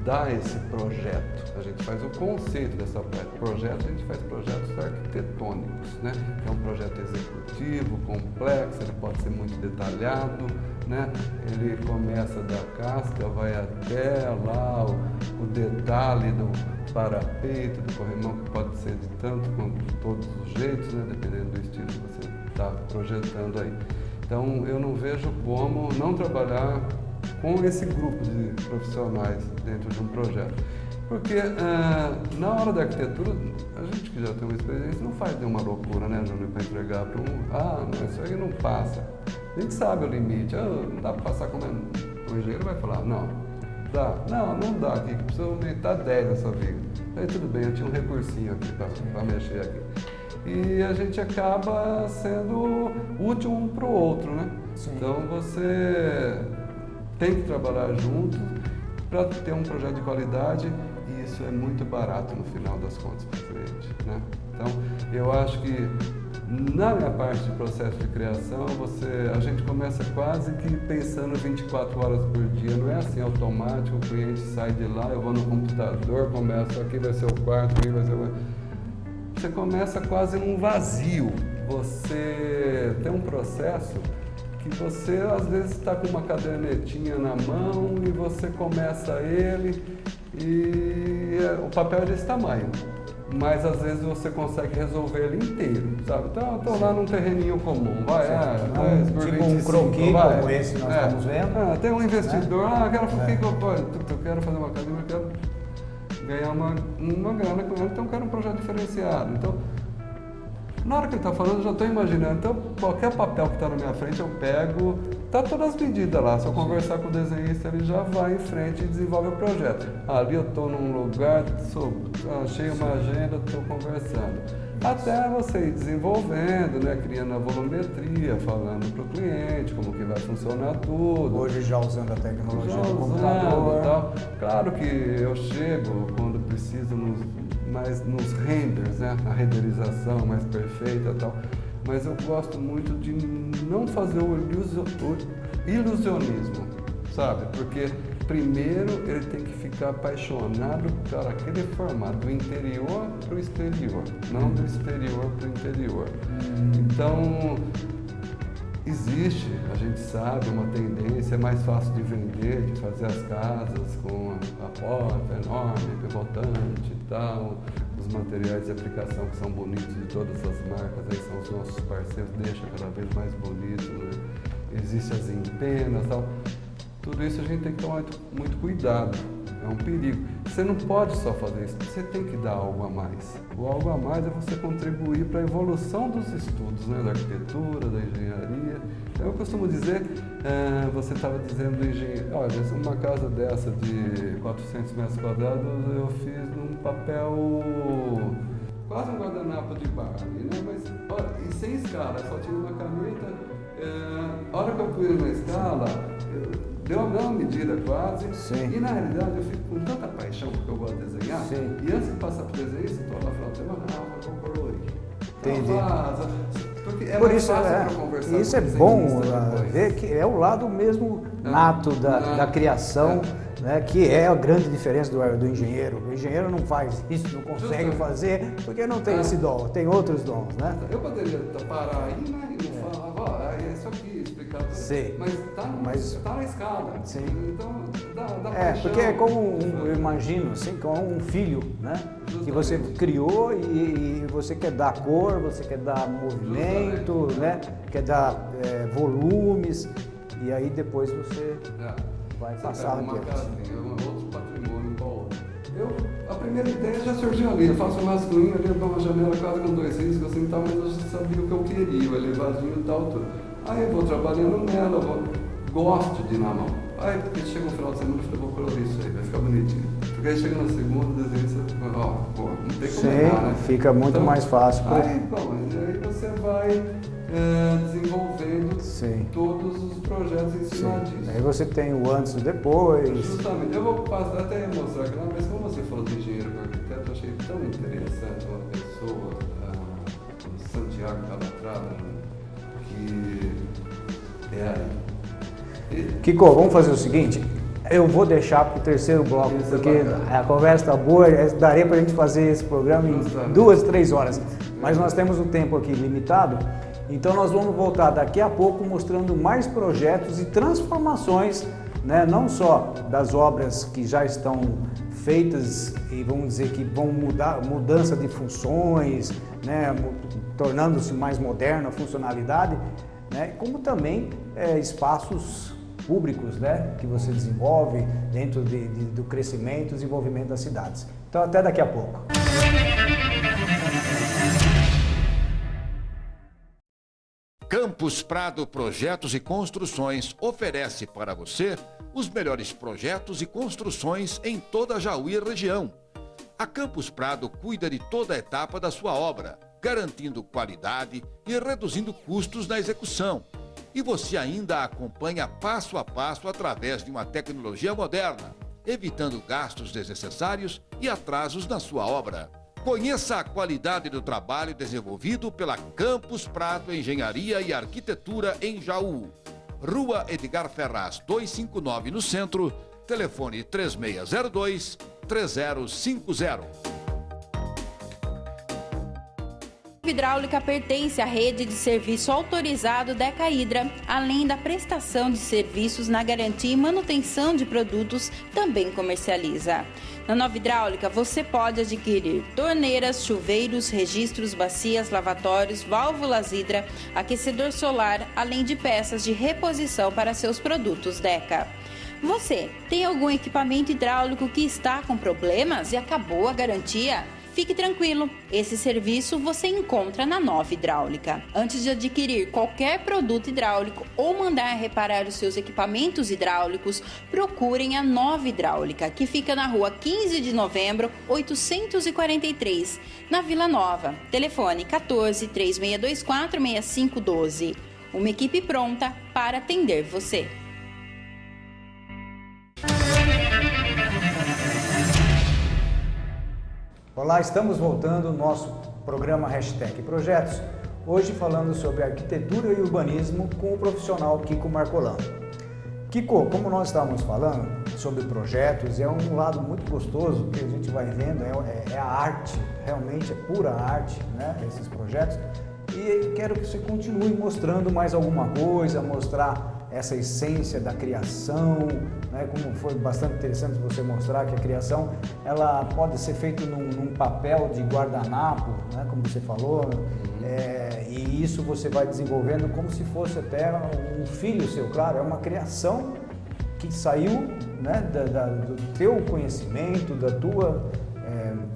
dar esse projeto. A gente faz o conceito dessa projeto, a gente faz projetos arquitetônicos, né? É um projeto executivo, complexo, ele pode ser muito detalhado, né? Ele começa da casca, vai até lá o detalhe do parapeito, do corrimão, que pode ser de tanto quanto de todos os jeitos, né? Dependendo do estilo que você está projetando aí. Então, eu não vejo como não trabalhar com esse grupo de profissionais dentro de um projeto. Porque na hora da arquitetura, a gente que já tem uma experiência não faz nenhuma loucura, né, Júnior, para entregar para não, isso aí não passa. A gente sabe o limite, não dá para passar como é. O engenheiro vai falar, não, dá. Não dá aqui, precisa aumentar 10 nessa viga. Aí tudo bem, eu tinha um recursinho aqui para mexer aqui. E a gente acaba sendo útil um para o outro, né? Sim. Então você tem que trabalhar junto para ter um projeto de qualidade e isso é muito barato no final das contas para o cliente, né? Então, eu acho que na minha parte de processo de criação, a gente começa quase que pensando 24 horas por dia, não é assim automático, o cliente sai de lá, eu vou no computador, começo, aqui vai ser o quarto, aqui vai ser o... Você começa quase num vazio, você tem um processo que você às vezes está com uma cadernetinha na mão e você começa ele e o papel é desse tamanho, mas às vezes você consegue resolver ele inteiro, sabe? Então eu estou lá num terreninho comum, vai, tipo um croquis como esse que nós estamos vendo. Tem um investidor, eu quero fazer uma casa, eu quero ganhar uma grana com ele, então eu quero um projeto diferenciado. Então, na hora que ele está falando, eu já estou imaginando. Então, qualquer papel que está na minha frente, eu pego, tá todas as medidas lá. Se eu conversar com o desenhista, ele já vai em frente e desenvolve o projeto. Ali eu estou num lugar, achei uma agenda, estou conversando. Até você ir desenvolvendo, né, criando a volumetria, falando para o cliente como que vai funcionar tudo. Hoje já usando a tecnologia do computador. Tal. Claro que eu chego quando preciso nos renders, né, na renderização mais perfeita e tal, mas eu gosto muito de não fazer o ilusionismo, sabe? Porque primeiro ele tem que ficar apaixonado por aquele formato, do interior para o exterior, não do exterior para o interior. Então, existe, a gente sabe, uma tendência, é mais fácil de vender, de fazer as casas com a porta enorme, pivotante e tal, os materiais de aplicação que são bonitos de todas as marcas, aí são os nossos parceiros, deixa cada vez mais bonito, né? Existem as empenas e tal. Tudo isso a gente tem que tomar muito cuidado, é um perigo. Você não pode só fazer isso, você tem que dar algo a mais. O algo a mais é você contribuir para a evolução dos estudos, né, da arquitetura, da engenharia. Então, eu costumo dizer, você estava dizendo do engenheiro, olha, uma casa dessa de 400 metros quadrados eu fiz num papel, quase um guardanapo de Barbie, né? Mas, olha, e sem escala, só tinha uma caneta. A hora que eu pus na escala, deu a mesma medida quase. Sim. E na realidade eu fico com tanta paixão porque eu gosto de desenhar. Sim. E antes de passar para o desenho, você estou lá falando, vou colorir. Entendi. Porque é por mais isso, fácil para conversar. Isso é bom ver que é o lado mesmo nato da criação, né, que é a grande diferença do engenheiro. O engenheiro não faz isso, não consegue fazer, porque não tem esse dom, tem outros dons, né? Eu poderia parar aí, né, e não falar, isso aqui, explicar Sim. Mas tá na escala. Sim. Então, dá paixão. Porque é como, eu imagino, assim, como um filho, né? Que você criou e você quer dar cor, você quer dar movimento, né? Quer dar volumes, e aí depois você vai passar uma casinha, outro patrimônio igual outro. A primeira ideia já surgiu ali, eu faço um rascunho ali, eu dou uma janela quase com 2 riscos assim, tal, mas eu já sabia o que eu queria, o elevadinho e tal, tudo. Aí eu vou trabalhando nela, gosto de ir na mão. Aí porque chega no final de semana eu falei, vou colorir isso aí, vai ficar bonitinho. Porque aí chega na segunda, desenho, você não tem como errar, né? Fica muito mais fácil. Aí você vai desenvolvendo todos os projetos em cima disso. Aí você tem o antes e o depois. Justamente, eu vou até mostrar aqui, mas como você falou de engenheiro com arquiteto, eu achei tão interessante uma pessoa, o Santiago Calatrava, Kiko, vamos fazer o seguinte, eu vou deixar para o terceiro bloco, porque a conversa está boa, daria para a gente fazer esse programa em 2, 3 horas, mas nós temos um tempo aqui limitado, então nós vamos voltar daqui a pouco mostrando mais projetos e transformações, né, não só das obras que já estão feitas e vamos dizer que vão mudança de funções, né, tornando-se mais moderna a funcionalidade, né, como também espaços públicos, né, que você desenvolve dentro do crescimento e desenvolvimento das cidades. Então até daqui a pouco. Campus Prado Projetos e Construções oferece para você os melhores projetos e construções em toda a Jaú e região. A Campus Prado cuida de toda a etapa da sua obra, garantindo qualidade e reduzindo custos na execução. E você ainda acompanha passo a passo através de uma tecnologia moderna, evitando gastos desnecessários e atrasos na sua obra. Conheça a qualidade do trabalho desenvolvido pela Campus Prado Engenharia e Arquitetura em Jaú. Rua Edgar Ferraz, 259 no centro, telefone 3602-3050. Hidráulica pertence à rede de serviço autorizado Deca Hidra, além da prestação de serviços na garantia e manutenção de produtos, também comercializa. Na Nova Hidráulica, você pode adquirir torneiras, chuveiros, registros, bacias, lavatórios, válvulas Hidra, aquecedor solar, além de peças de reposição para seus produtos Deca. Você tem algum equipamento hidráulico que está com problemas e acabou a garantia? Fique tranquilo, esse serviço você encontra na Nova Hidráulica. Antes de adquirir qualquer produto hidráulico ou mandar reparar os seus equipamentos hidráulicos, procurem a Nova Hidráulica, que fica na rua 15 de novembro, 843, na Vila Nova. Telefone 14-3624-6512. Uma equipe pronta para atender você. Olá, estamos voltando ao nosso programa #Projetos, hoje falando sobre arquitetura e urbanismo com o profissional Kiko Marcolano. Kiko, como nós estávamos falando sobre projetos, é um lado muito gostoso que a gente vai vendo, é a arte, realmente é pura arte, né, esses projetos, e quero que você continue mostrando mais alguma coisa, mostrar essa essência da criação, né, como foi bastante interessante você mostrar que a criação ela pode ser feita num papel de guardanapo, né, como você falou, e isso você vai desenvolvendo como se fosse até um filho seu, claro, é uma criação que saiu, né, do teu conhecimento, da tua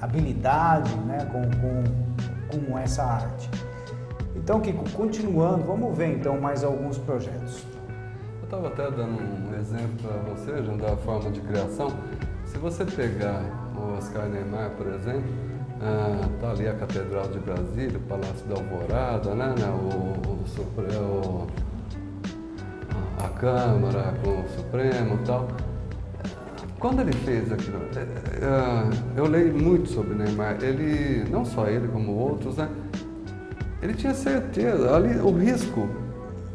habilidade, né, com essa arte. Então, Kiko, continuando, vamos ver então mais alguns projetos. Eu estava até dando um exemplo para você, já da forma de criação. Se você pegar o Oscar Niemeyer, por exemplo, tá ali a Catedral de Brasília, o Palácio da Alvorada, né, a Câmara com o Supremo e tal. Quando ele fez aquilo, eu leio muito sobre Niemeyer, ele, não só ele como outros, né, ele tinha certeza, ali o risco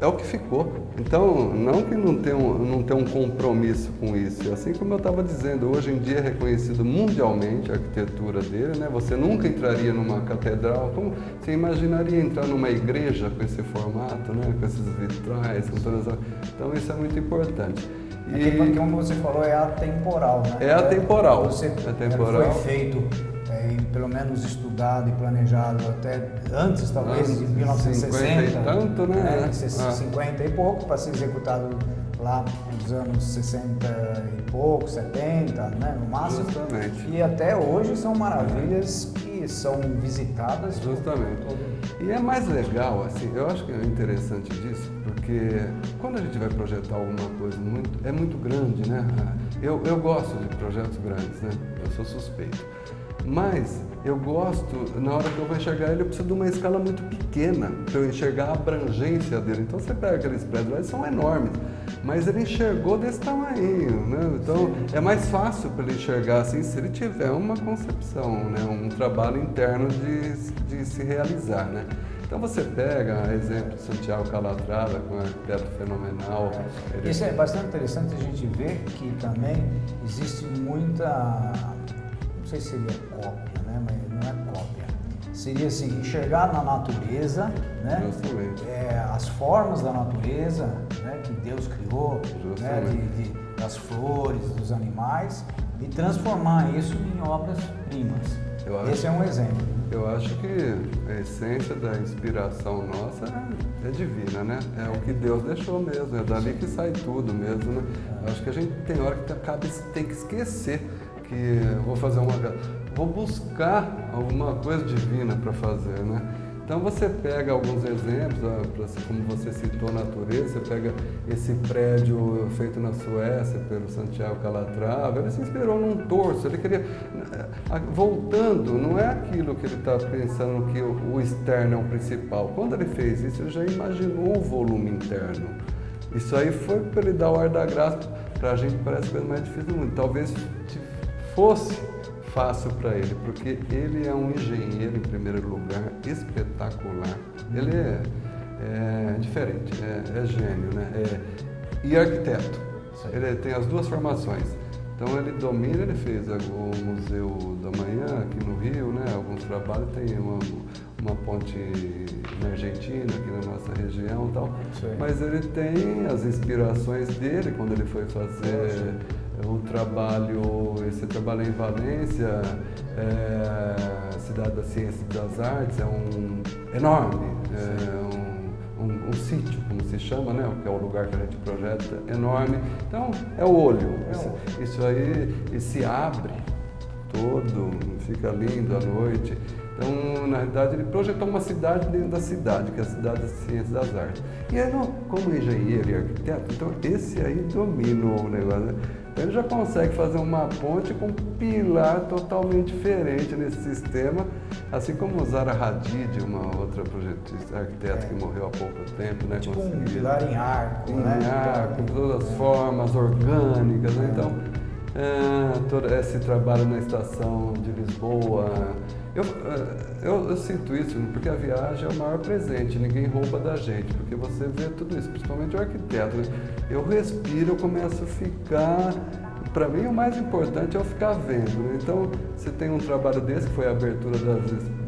é o que ficou. Então, não que não tenha um compromisso com isso. Assim como eu estava dizendo, hoje em dia é reconhecido mundialmente a arquitetura dele, né? Você nunca entraria numa catedral, como você imaginaria entrar numa igreja com esse formato, né? Com esses vitrais, com todas as... Então, isso é muito importante. Porque, como você falou, é atemporal, né? É atemporal. Foi feito, pelo menos estudado e planejado até antes, talvez, de 1960. 50 e tanto, né? 50 e pouco, para ser executado lá nos anos 60 e pouco, 70, né, no máximo. Justamente. E até hoje são maravilhas que são visitadas. Justamente. E é mais legal, assim, eu acho que é interessante disso, porque quando a gente vai projetar alguma coisa é muito grande, né? Eu gosto de projetos grandes, né? Eu sou suspeito. Mas eu gosto, na hora que eu vou enxergar ele, eu preciso de uma escala muito pequena para eu enxergar a abrangência dele. Então você pega aqueles prédios lá, eles são enormes, mas ele enxergou desse tamanho, né? Então é mais fácil para ele enxergar assim se ele tiver uma concepção, né? Um trabalho interno de se realizar, né? Então você pega exemplo de Santiago Calatrava, com um arquiteto fenomenal. Isso é bastante interessante a gente ver que também existe muita, não sei se seria cópia, né? Mas não é cópia. Seria assim, enxergar na natureza, né? As formas da natureza, né? Que Deus criou, né? Das flores, dos animais, e transformar isso em obras-primas. Esse é um exemplo. Eu acho que a essência da inspiração nossa é divina, né? É o que Deus deixou mesmo, é dali que sai tudo mesmo, né? Eu acho que a gente tem hora que tem que esquecer que vou buscar alguma coisa divina para fazer, né? Então você pega alguns exemplos, como você citou a natureza, você pega esse prédio feito na Suécia pelo Santiago Calatrava, ele se inspirou num torso, ele queria, voltando, não é aquilo que ele está pensando que o externo é o principal. Quando ele fez isso, ele já imaginou o volume interno. Isso aí foi para ele dar o ar da graça, para a gente parece a coisa mais difícil do mundo. Talvez fosse fácil para ele, porque ele é um engenheiro, em primeiro lugar, espetacular. Ele é diferente, é gênio, né? E arquiteto. Ele tem as duas formações. Então ele domina, ele fez o Museu da Manhã aqui no Rio, né? Alguns trabalhos, tem uma ponte na Argentina, aqui na nossa região e tal. Mas ele tem as inspirações dele quando ele foi fazer esse trabalho em Valência, Cidade da Ciência e das Artes, é enorme, um sítio, como se chama, né? Que é o lugar que a gente projeta, enorme. Então, é o olho. Isso aí se abre todo, fica lindo à noite. Então, na realidade, ele projetou uma cidade dentro da cidade, que é a Cidade da Ciência e das Artes. E aí, como engenheiro e arquiteto, então esse aí domina o negócio, né? Então ele já consegue fazer uma ponte com um pilar totalmente diferente nesse sistema, assim como Zaha Hadid, uma outra projetista, arquiteta que morreu há pouco tempo, né? Tipo um pilar em arco, né? Em arco, com todas as formas orgânicas, né? Então, todo esse trabalho na estação de Lisboa. Eu sinto isso porque a viagem é o maior presente, ninguém rouba da gente, porque você vê tudo isso, principalmente o arquiteto, né? Eu respiro, eu começo a ficar, para mim o mais importante é eu ficar vendo, né? Então você tem um trabalho desse, que foi a abertura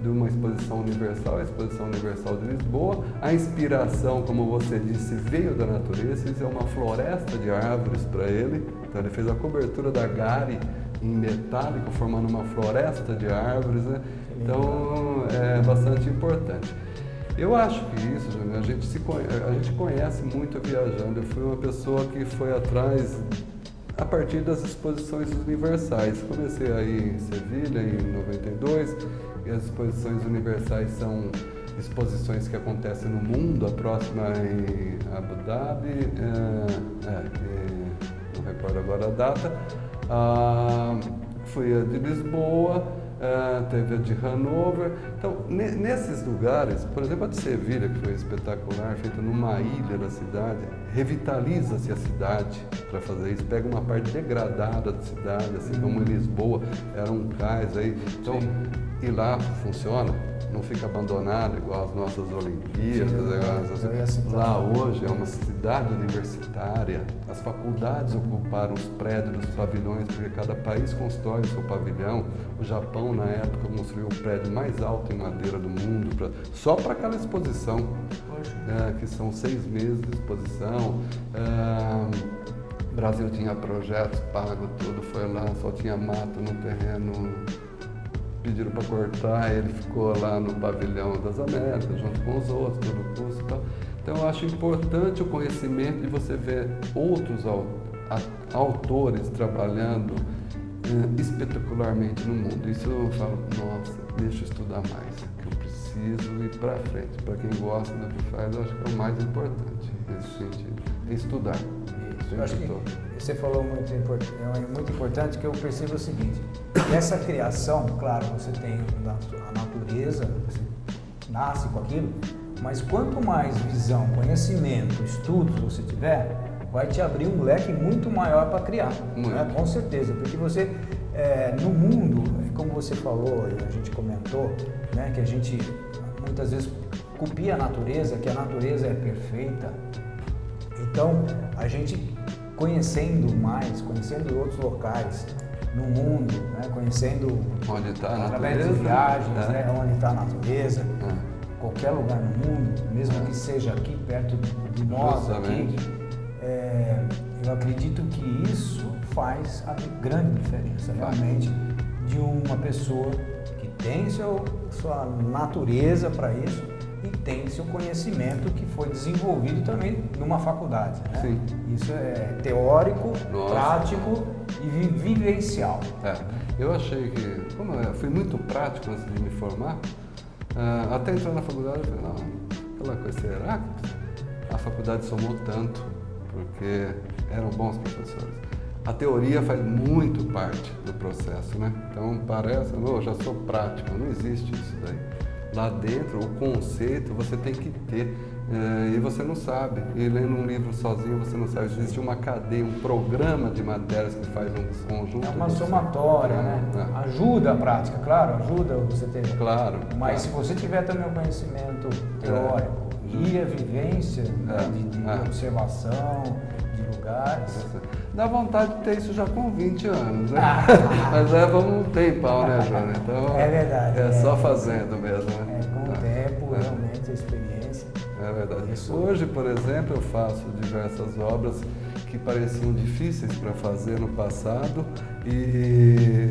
de uma exposição universal, a Exposição Universal de Lisboa, a inspiração, como você disse, veio da natureza, isso é uma floresta de árvores para ele, então ele fez a cobertura da Gare em metálico, formando uma floresta de árvores, né? Então é bastante importante. Eu acho que isso, Júnior, a gente conhece muito viajando. Eu fui uma pessoa que foi atrás a partir das exposições universais. Comecei aí em Sevilha em 92, e as exposições universais são exposições que acontecem no mundo, a próxima em Abu Dhabi, não recordo agora a data. Fui a de Lisboa, teve a de Hanover. Então, nesses lugares, por exemplo, a de Sevilha, que foi espetacular, feita numa ilha da cidade, revitaliza-se a cidade para fazer isso, pega uma parte degradada da cidade, assim como em Lisboa, era um cais aí. Então, e lá funciona, não fica abandonado igual as nossas Olimpíadas. Lá hoje é uma cidade universitária, as faculdades ocuparam os prédios dos pavilhões, porque cada país constrói o seu pavilhão. O Japão, na época, construiu o prédio mais alto em madeira do mundo, só para aquela exposição, que são 6 meses de exposição. O Brasil tinha projetos pagos, tudo foi lá, só tinha mato no terreno, pediram para cortar, ele ficou lá no pavilhão das Américas, junto com os outros, pelo curso e tal. Então eu acho importante o conhecimento de você ver outros autores trabalhando espetacularmente no mundo. Isso eu falo, nossa, deixa eu estudar mais, que eu preciso ir para frente. Para quem gosta do que faz, eu acho que é o mais importante nesse sentido, é estudar. Eu acho que você falou muito importante, que eu percebo o seguinte: essa criação, claro, você tem a natureza, você nasce com aquilo, mas quanto mais visão, conhecimento, estudos você tiver, vai te abrir um leque muito maior para criar, né? Com certeza, porque você, no mundo, como você falou, a gente comentou, né, que a gente muitas vezes copia a natureza, que a natureza é perfeita. Então, a gente conhecendo mais, conhecendo outros locais no mundo, né, conhecendo onde está a através natureza, de viagens, né, onde está a natureza, qualquer lugar no mundo, mesmo que seja aqui perto de nós, aqui, eu acredito que isso faz a grande diferença realmente de uma pessoa que tem sua natureza para isso e tem seu conhecimento que foi desenvolvido também numa faculdade, né? Sim. Isso é teórico, prático e vivencial. Eu achei que, como eu fui muito prático antes de me formar, até entrar na faculdade eu falei, não, aquela coisa, será que a faculdade somou tanto? Porque eram bons professores. A teoria faz muito parte do processo, né? Então parece, eu já sou prático, não existe isso daí. Lá dentro, o conceito você tem que ter, e você não sabe. E lendo um livro sozinho você não sabe. Existe uma cadeia, um programa de matérias que faz um conjunto. É uma somatória, né? Ajuda a prática, claro, ajuda você ter. Claro. Mas se você tiver também o conhecimento teórico e a vivência de observação de lugares. Dá vontade de ter isso já com 20 anos, né? Mas vamos ter pau, né, Jônia? Então, é verdade. É só fazendo mesmo, né? Com o tempo, realmente, a experiência. É verdade. Hoje, por exemplo, eu faço diversas obras que pareciam difíceis para fazer no passado e,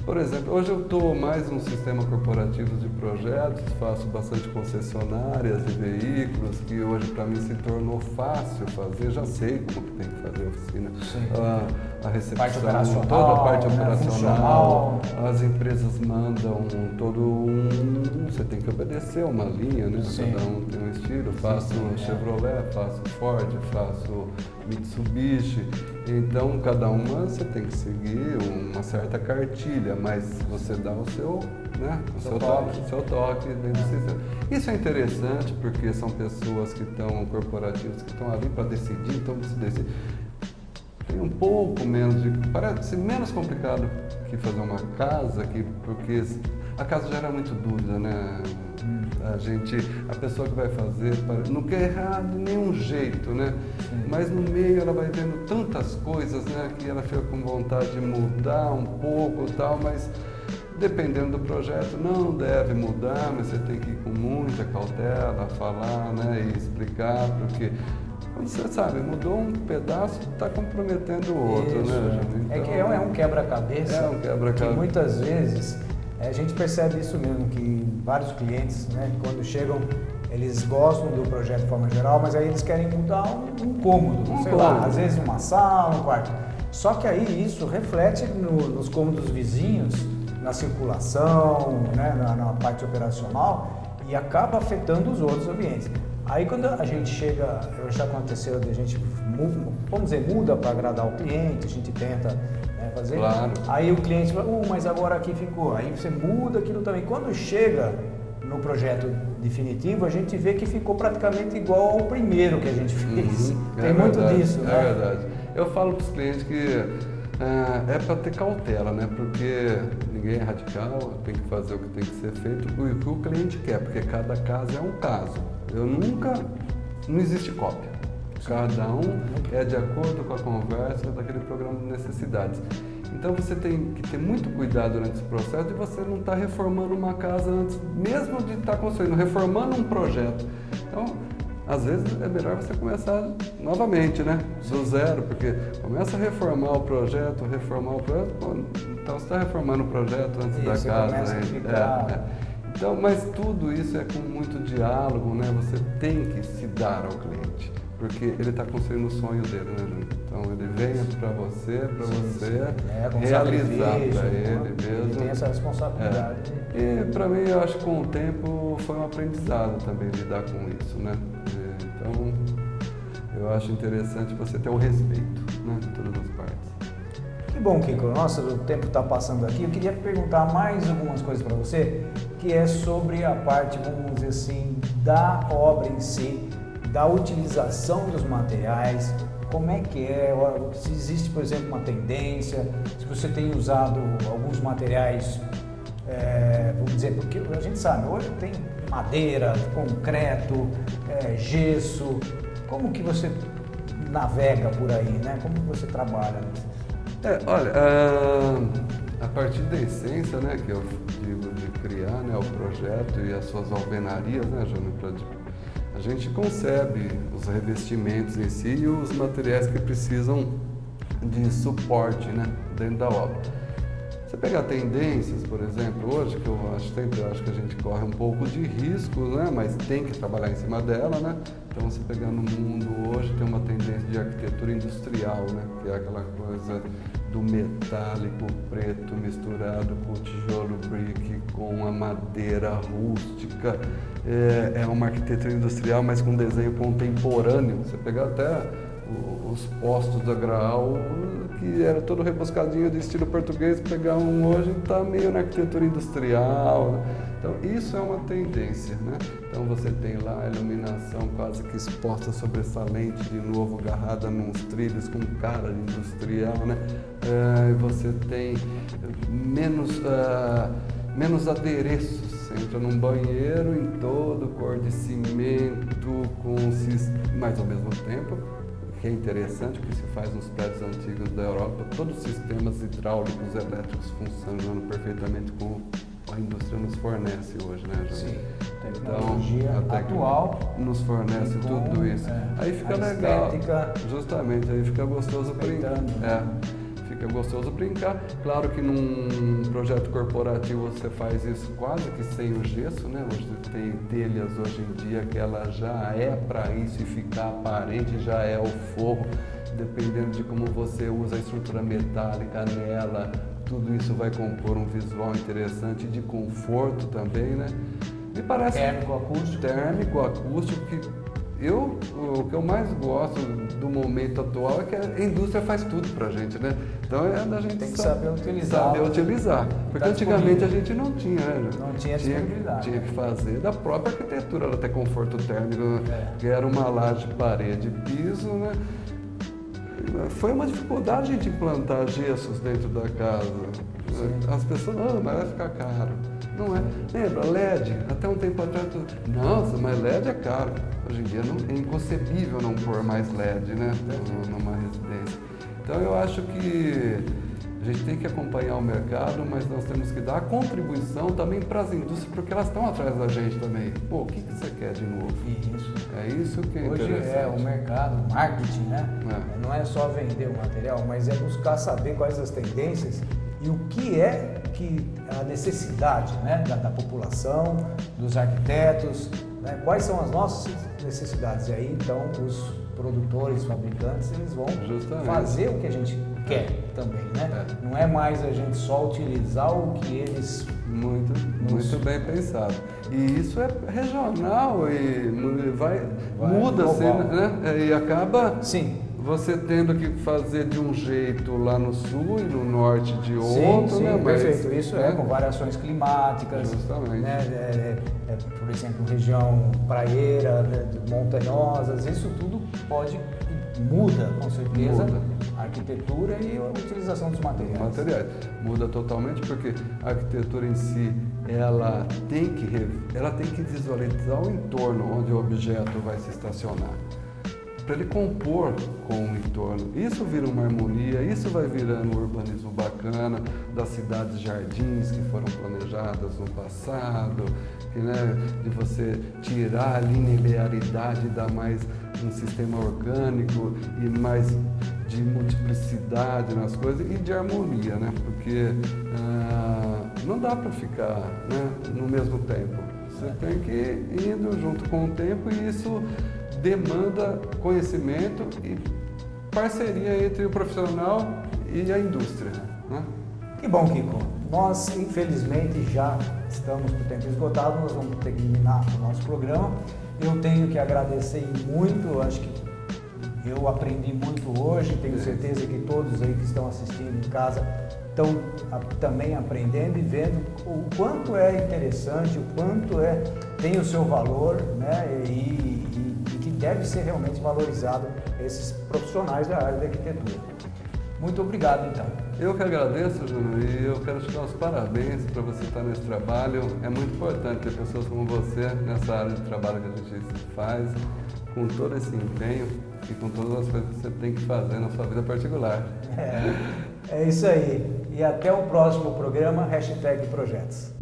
por exemplo, hoje eu estou mais num sistema corporativo de projetos, faço bastante concessionárias de veículos, que hoje para mim se tornou fácil fazer, já sei como que tem que fazer a oficina, a recepção, toda a parte operacional, as empresas mandam você tem que obedecer uma linha, né? Cada um tem um estilo, faço Chevrolet, faço Ford, faço Mitsubishi, então cada uma você tem que seguir uma certa cartilha, mas você dá o seu, né, seu toque dentro do sistema. Isso é interessante porque são pessoas que estão corporativas, que estão ali para decidir, então você decide. Tem um pouco menos parece menos complicado que fazer uma casa, porque a casa gera muito dúvida, né? A pessoa que vai fazer, não quer errar de nenhum jeito, né? Mas no meio ela vai vendo tantas coisas, né? Que ela fica com vontade de mudar um pouco e tal, mas dependendo do projeto não deve mudar, mas você tem que ir com muita cautela, falar, né? E explicar, porque você sabe, mudou um pedaço, está comprometendo o outro, né? Então, é um quebra-cabeça. É um quebra-cabeça. Que muitas vezes a gente percebe isso mesmo, que vários clientes, né, quando chegam, eles gostam do projeto de forma geral, mas aí eles querem mudar um cômodo, lá, às vezes uma sala, um quarto. Só que aí isso reflete nos cômodos vizinhos, na circulação, né, na parte operacional e acaba afetando os outros ambientes. Aí quando a gente chega, já aconteceu de a gente, vamos dizer, muda para agradar o cliente, a gente tenta, né, fazer. Claro. Aí o cliente fala, mas agora aqui ficou. Aí você muda aquilo também. Quando chega no projeto definitivo, a gente vê que ficou praticamente igual ao primeiro que a gente fez. Tem muito disso, né? É verdade. Eu falo para os clientes que é para ter cautela, né? Porque ninguém é radical, tem que fazer o que tem que ser feito, o que o cliente quer, porque cada caso é um caso. Não existe cópia. Cada um é de acordo com a conversa daquele programa de necessidades. Então você tem que ter muito cuidado durante esse processo de você não estar reformando uma casa antes, mesmo de estar construindo, reformando um projeto. Então, às vezes é melhor você começar novamente, né? Do zero, porque começa a reformar o projeto, pô, então você está reformando o projeto antes da casa. Então, mas tudo isso é com muito diálogo, né? Você tem que se dar ao cliente, porque ele está construindo o sonho dele, né, Júnior? Então ele vem para você realizar para ele mesmo. Ele tem essa responsabilidade. E para mim, eu acho que com o tempo foi um aprendizado também lidar com isso, né? Então, eu acho interessante você ter o respeito, né, de todas as partes. Que bom, Kiko. Nossa, o tempo está passando aqui. Eu queria perguntar mais algumas coisas para você, que é sobre a parte, vamos dizer assim, da obra em si, da utilização dos materiais. Como é que é? Se existe, por exemplo, uma tendência, se você tem usado alguns materiais, vamos dizer, porque a gente sabe, hoje tem madeira, concreto, gesso. Como que você navega por aí, né? Como que você trabalha? Olha, a partir da essência, né, que eu digo de criar, né, o projeto e as suas alvenarias, né, Júnior, a gente concebe os revestimentos em si e os materiais que precisam de suporte, né, dentro da obra. Você pegar tendências, por exemplo, hoje, que eu acho que a gente corre um pouco de risco, né, mas tem que trabalhar em cima dela, né? Então, você pegar no mundo hoje, tem uma tendência de arquitetura industrial, né, que é aquela coisa do metálico preto misturado com o tijolo brick, com a madeira rústica. É uma arquitetura industrial, mas com desenho contemporâneo. Você pegar até os postos da Graal, que era todo rebuscadinho de estilo português, pegar um hoje está meio na arquitetura industrial, né? Então isso é uma tendência, né? Então você tem lá a iluminação quase que exposta, sobressalente, de novo agarrada nos trilhos com cara de industrial, né? Você tem menos adereços. Você entra num banheiro em todo cor de cimento, mas ao mesmo tempo, que é interessante, que se faz nos prédios antigos da Europa, todos os sistemas hidráulicos elétricos funcionando perfeitamente como a indústria nos fornece hoje, né, João? Sim, a tecnologia atual nos fornece tudo isso. Aí fica legal, estética, justamente, aí fica gostoso brincar. Fica gostoso brincar. Claro que num projeto corporativo você faz isso quase que sem o gesso, né? Hoje tem telhas hoje em dia que ela já é para isso e ficar aparente, já é o forro, dependendo de como você usa a estrutura metálica nela, tudo isso vai compor um visual interessante de conforto também, né? Me parece térmico, acústico, que o que eu mais gosto do momento atual é que a indústria faz tudo pra gente, né? Então é da gente tem que saber utilizar. Porque antigamente a gente não tinha, né? Não tinha disponibilidade. Tinha que fazer da própria arquitetura, ela ter conforto térmico, que era uma laje, parede, piso, né? Foi uma dificuldade a gente implantar gessos dentro da casa. Sim. As pessoas, mas vai ficar caro. Não é. Lembra, LED? Até um tempo atrás, nossa, mas LED é caro. Hoje em dia é inconcebível não pôr mais LED, né? Numa residência. Então eu acho que a gente tem que acompanhar o mercado, mas nós temos que dar a contribuição também para as indústrias, porque elas estão atrás da gente também. Pô, o que você quer de novo? Isso. É isso que é hoje interessante. O mercado, o marketing, né? Não é só vender o material, mas é buscar saber quais as tendências e o que é que a necessidade, né, da população, dos arquitetos, né? Quais são as nossas necessidades. E aí, então, os produtores, fabricantes, eles vão fazer o que a gente quer também, né? Não é mais a gente só utilizar o que eles... Muito bem pensado. E isso é regional e muda, assim, né? E acaba... Sim. Você tendo que fazer de um jeito lá no sul e no norte de outro, sim, né? Perfeito. Isso com variações climáticas. Justamente. Né? Por exemplo, região praieira, montanhosas, isso tudo muda, com certeza, a arquitetura e a utilização dos materiais. Muda totalmente porque a arquitetura em si, ela tem que visualizar o entorno onde o objeto vai se estacionar, para ele compor com o entorno. Isso vira uma harmonia, isso vai virando um urbanismo bacana das cidades jardins que foram planejadas no passado, de você tirar a linearidade e dar mais um sistema orgânico e mais de multiplicidade nas coisas e de harmonia, né? Porque não dá para ficar, né, no mesmo tempo. Você tem que ir indo junto com o tempo e isso demanda conhecimento e parceria entre o profissional e a indústria, né? Que bom, Kiko. Nós, infelizmente, já estamos com o tempo esgotado, nós vamos terminar o nosso programa. Eu tenho que agradecer muito, acho que eu aprendi muito hoje, tenho certeza que todos aí que estão assistindo em casa estão também aprendendo e vendo o quanto é interessante, o quanto tem o seu valor, né? E que deve ser realmente valorizado esses profissionais da área da arquitetura. Muito obrigado, então. Eu que agradeço, Júnior, e eu quero te dar os parabéns para você estar nesse trabalho. É muito importante ter pessoas como você nessa área de trabalho que a gente faz, com todo esse empenho e com todas as coisas que você tem que fazer na sua vida particular. É isso aí. E até o próximo programa, #Projetos.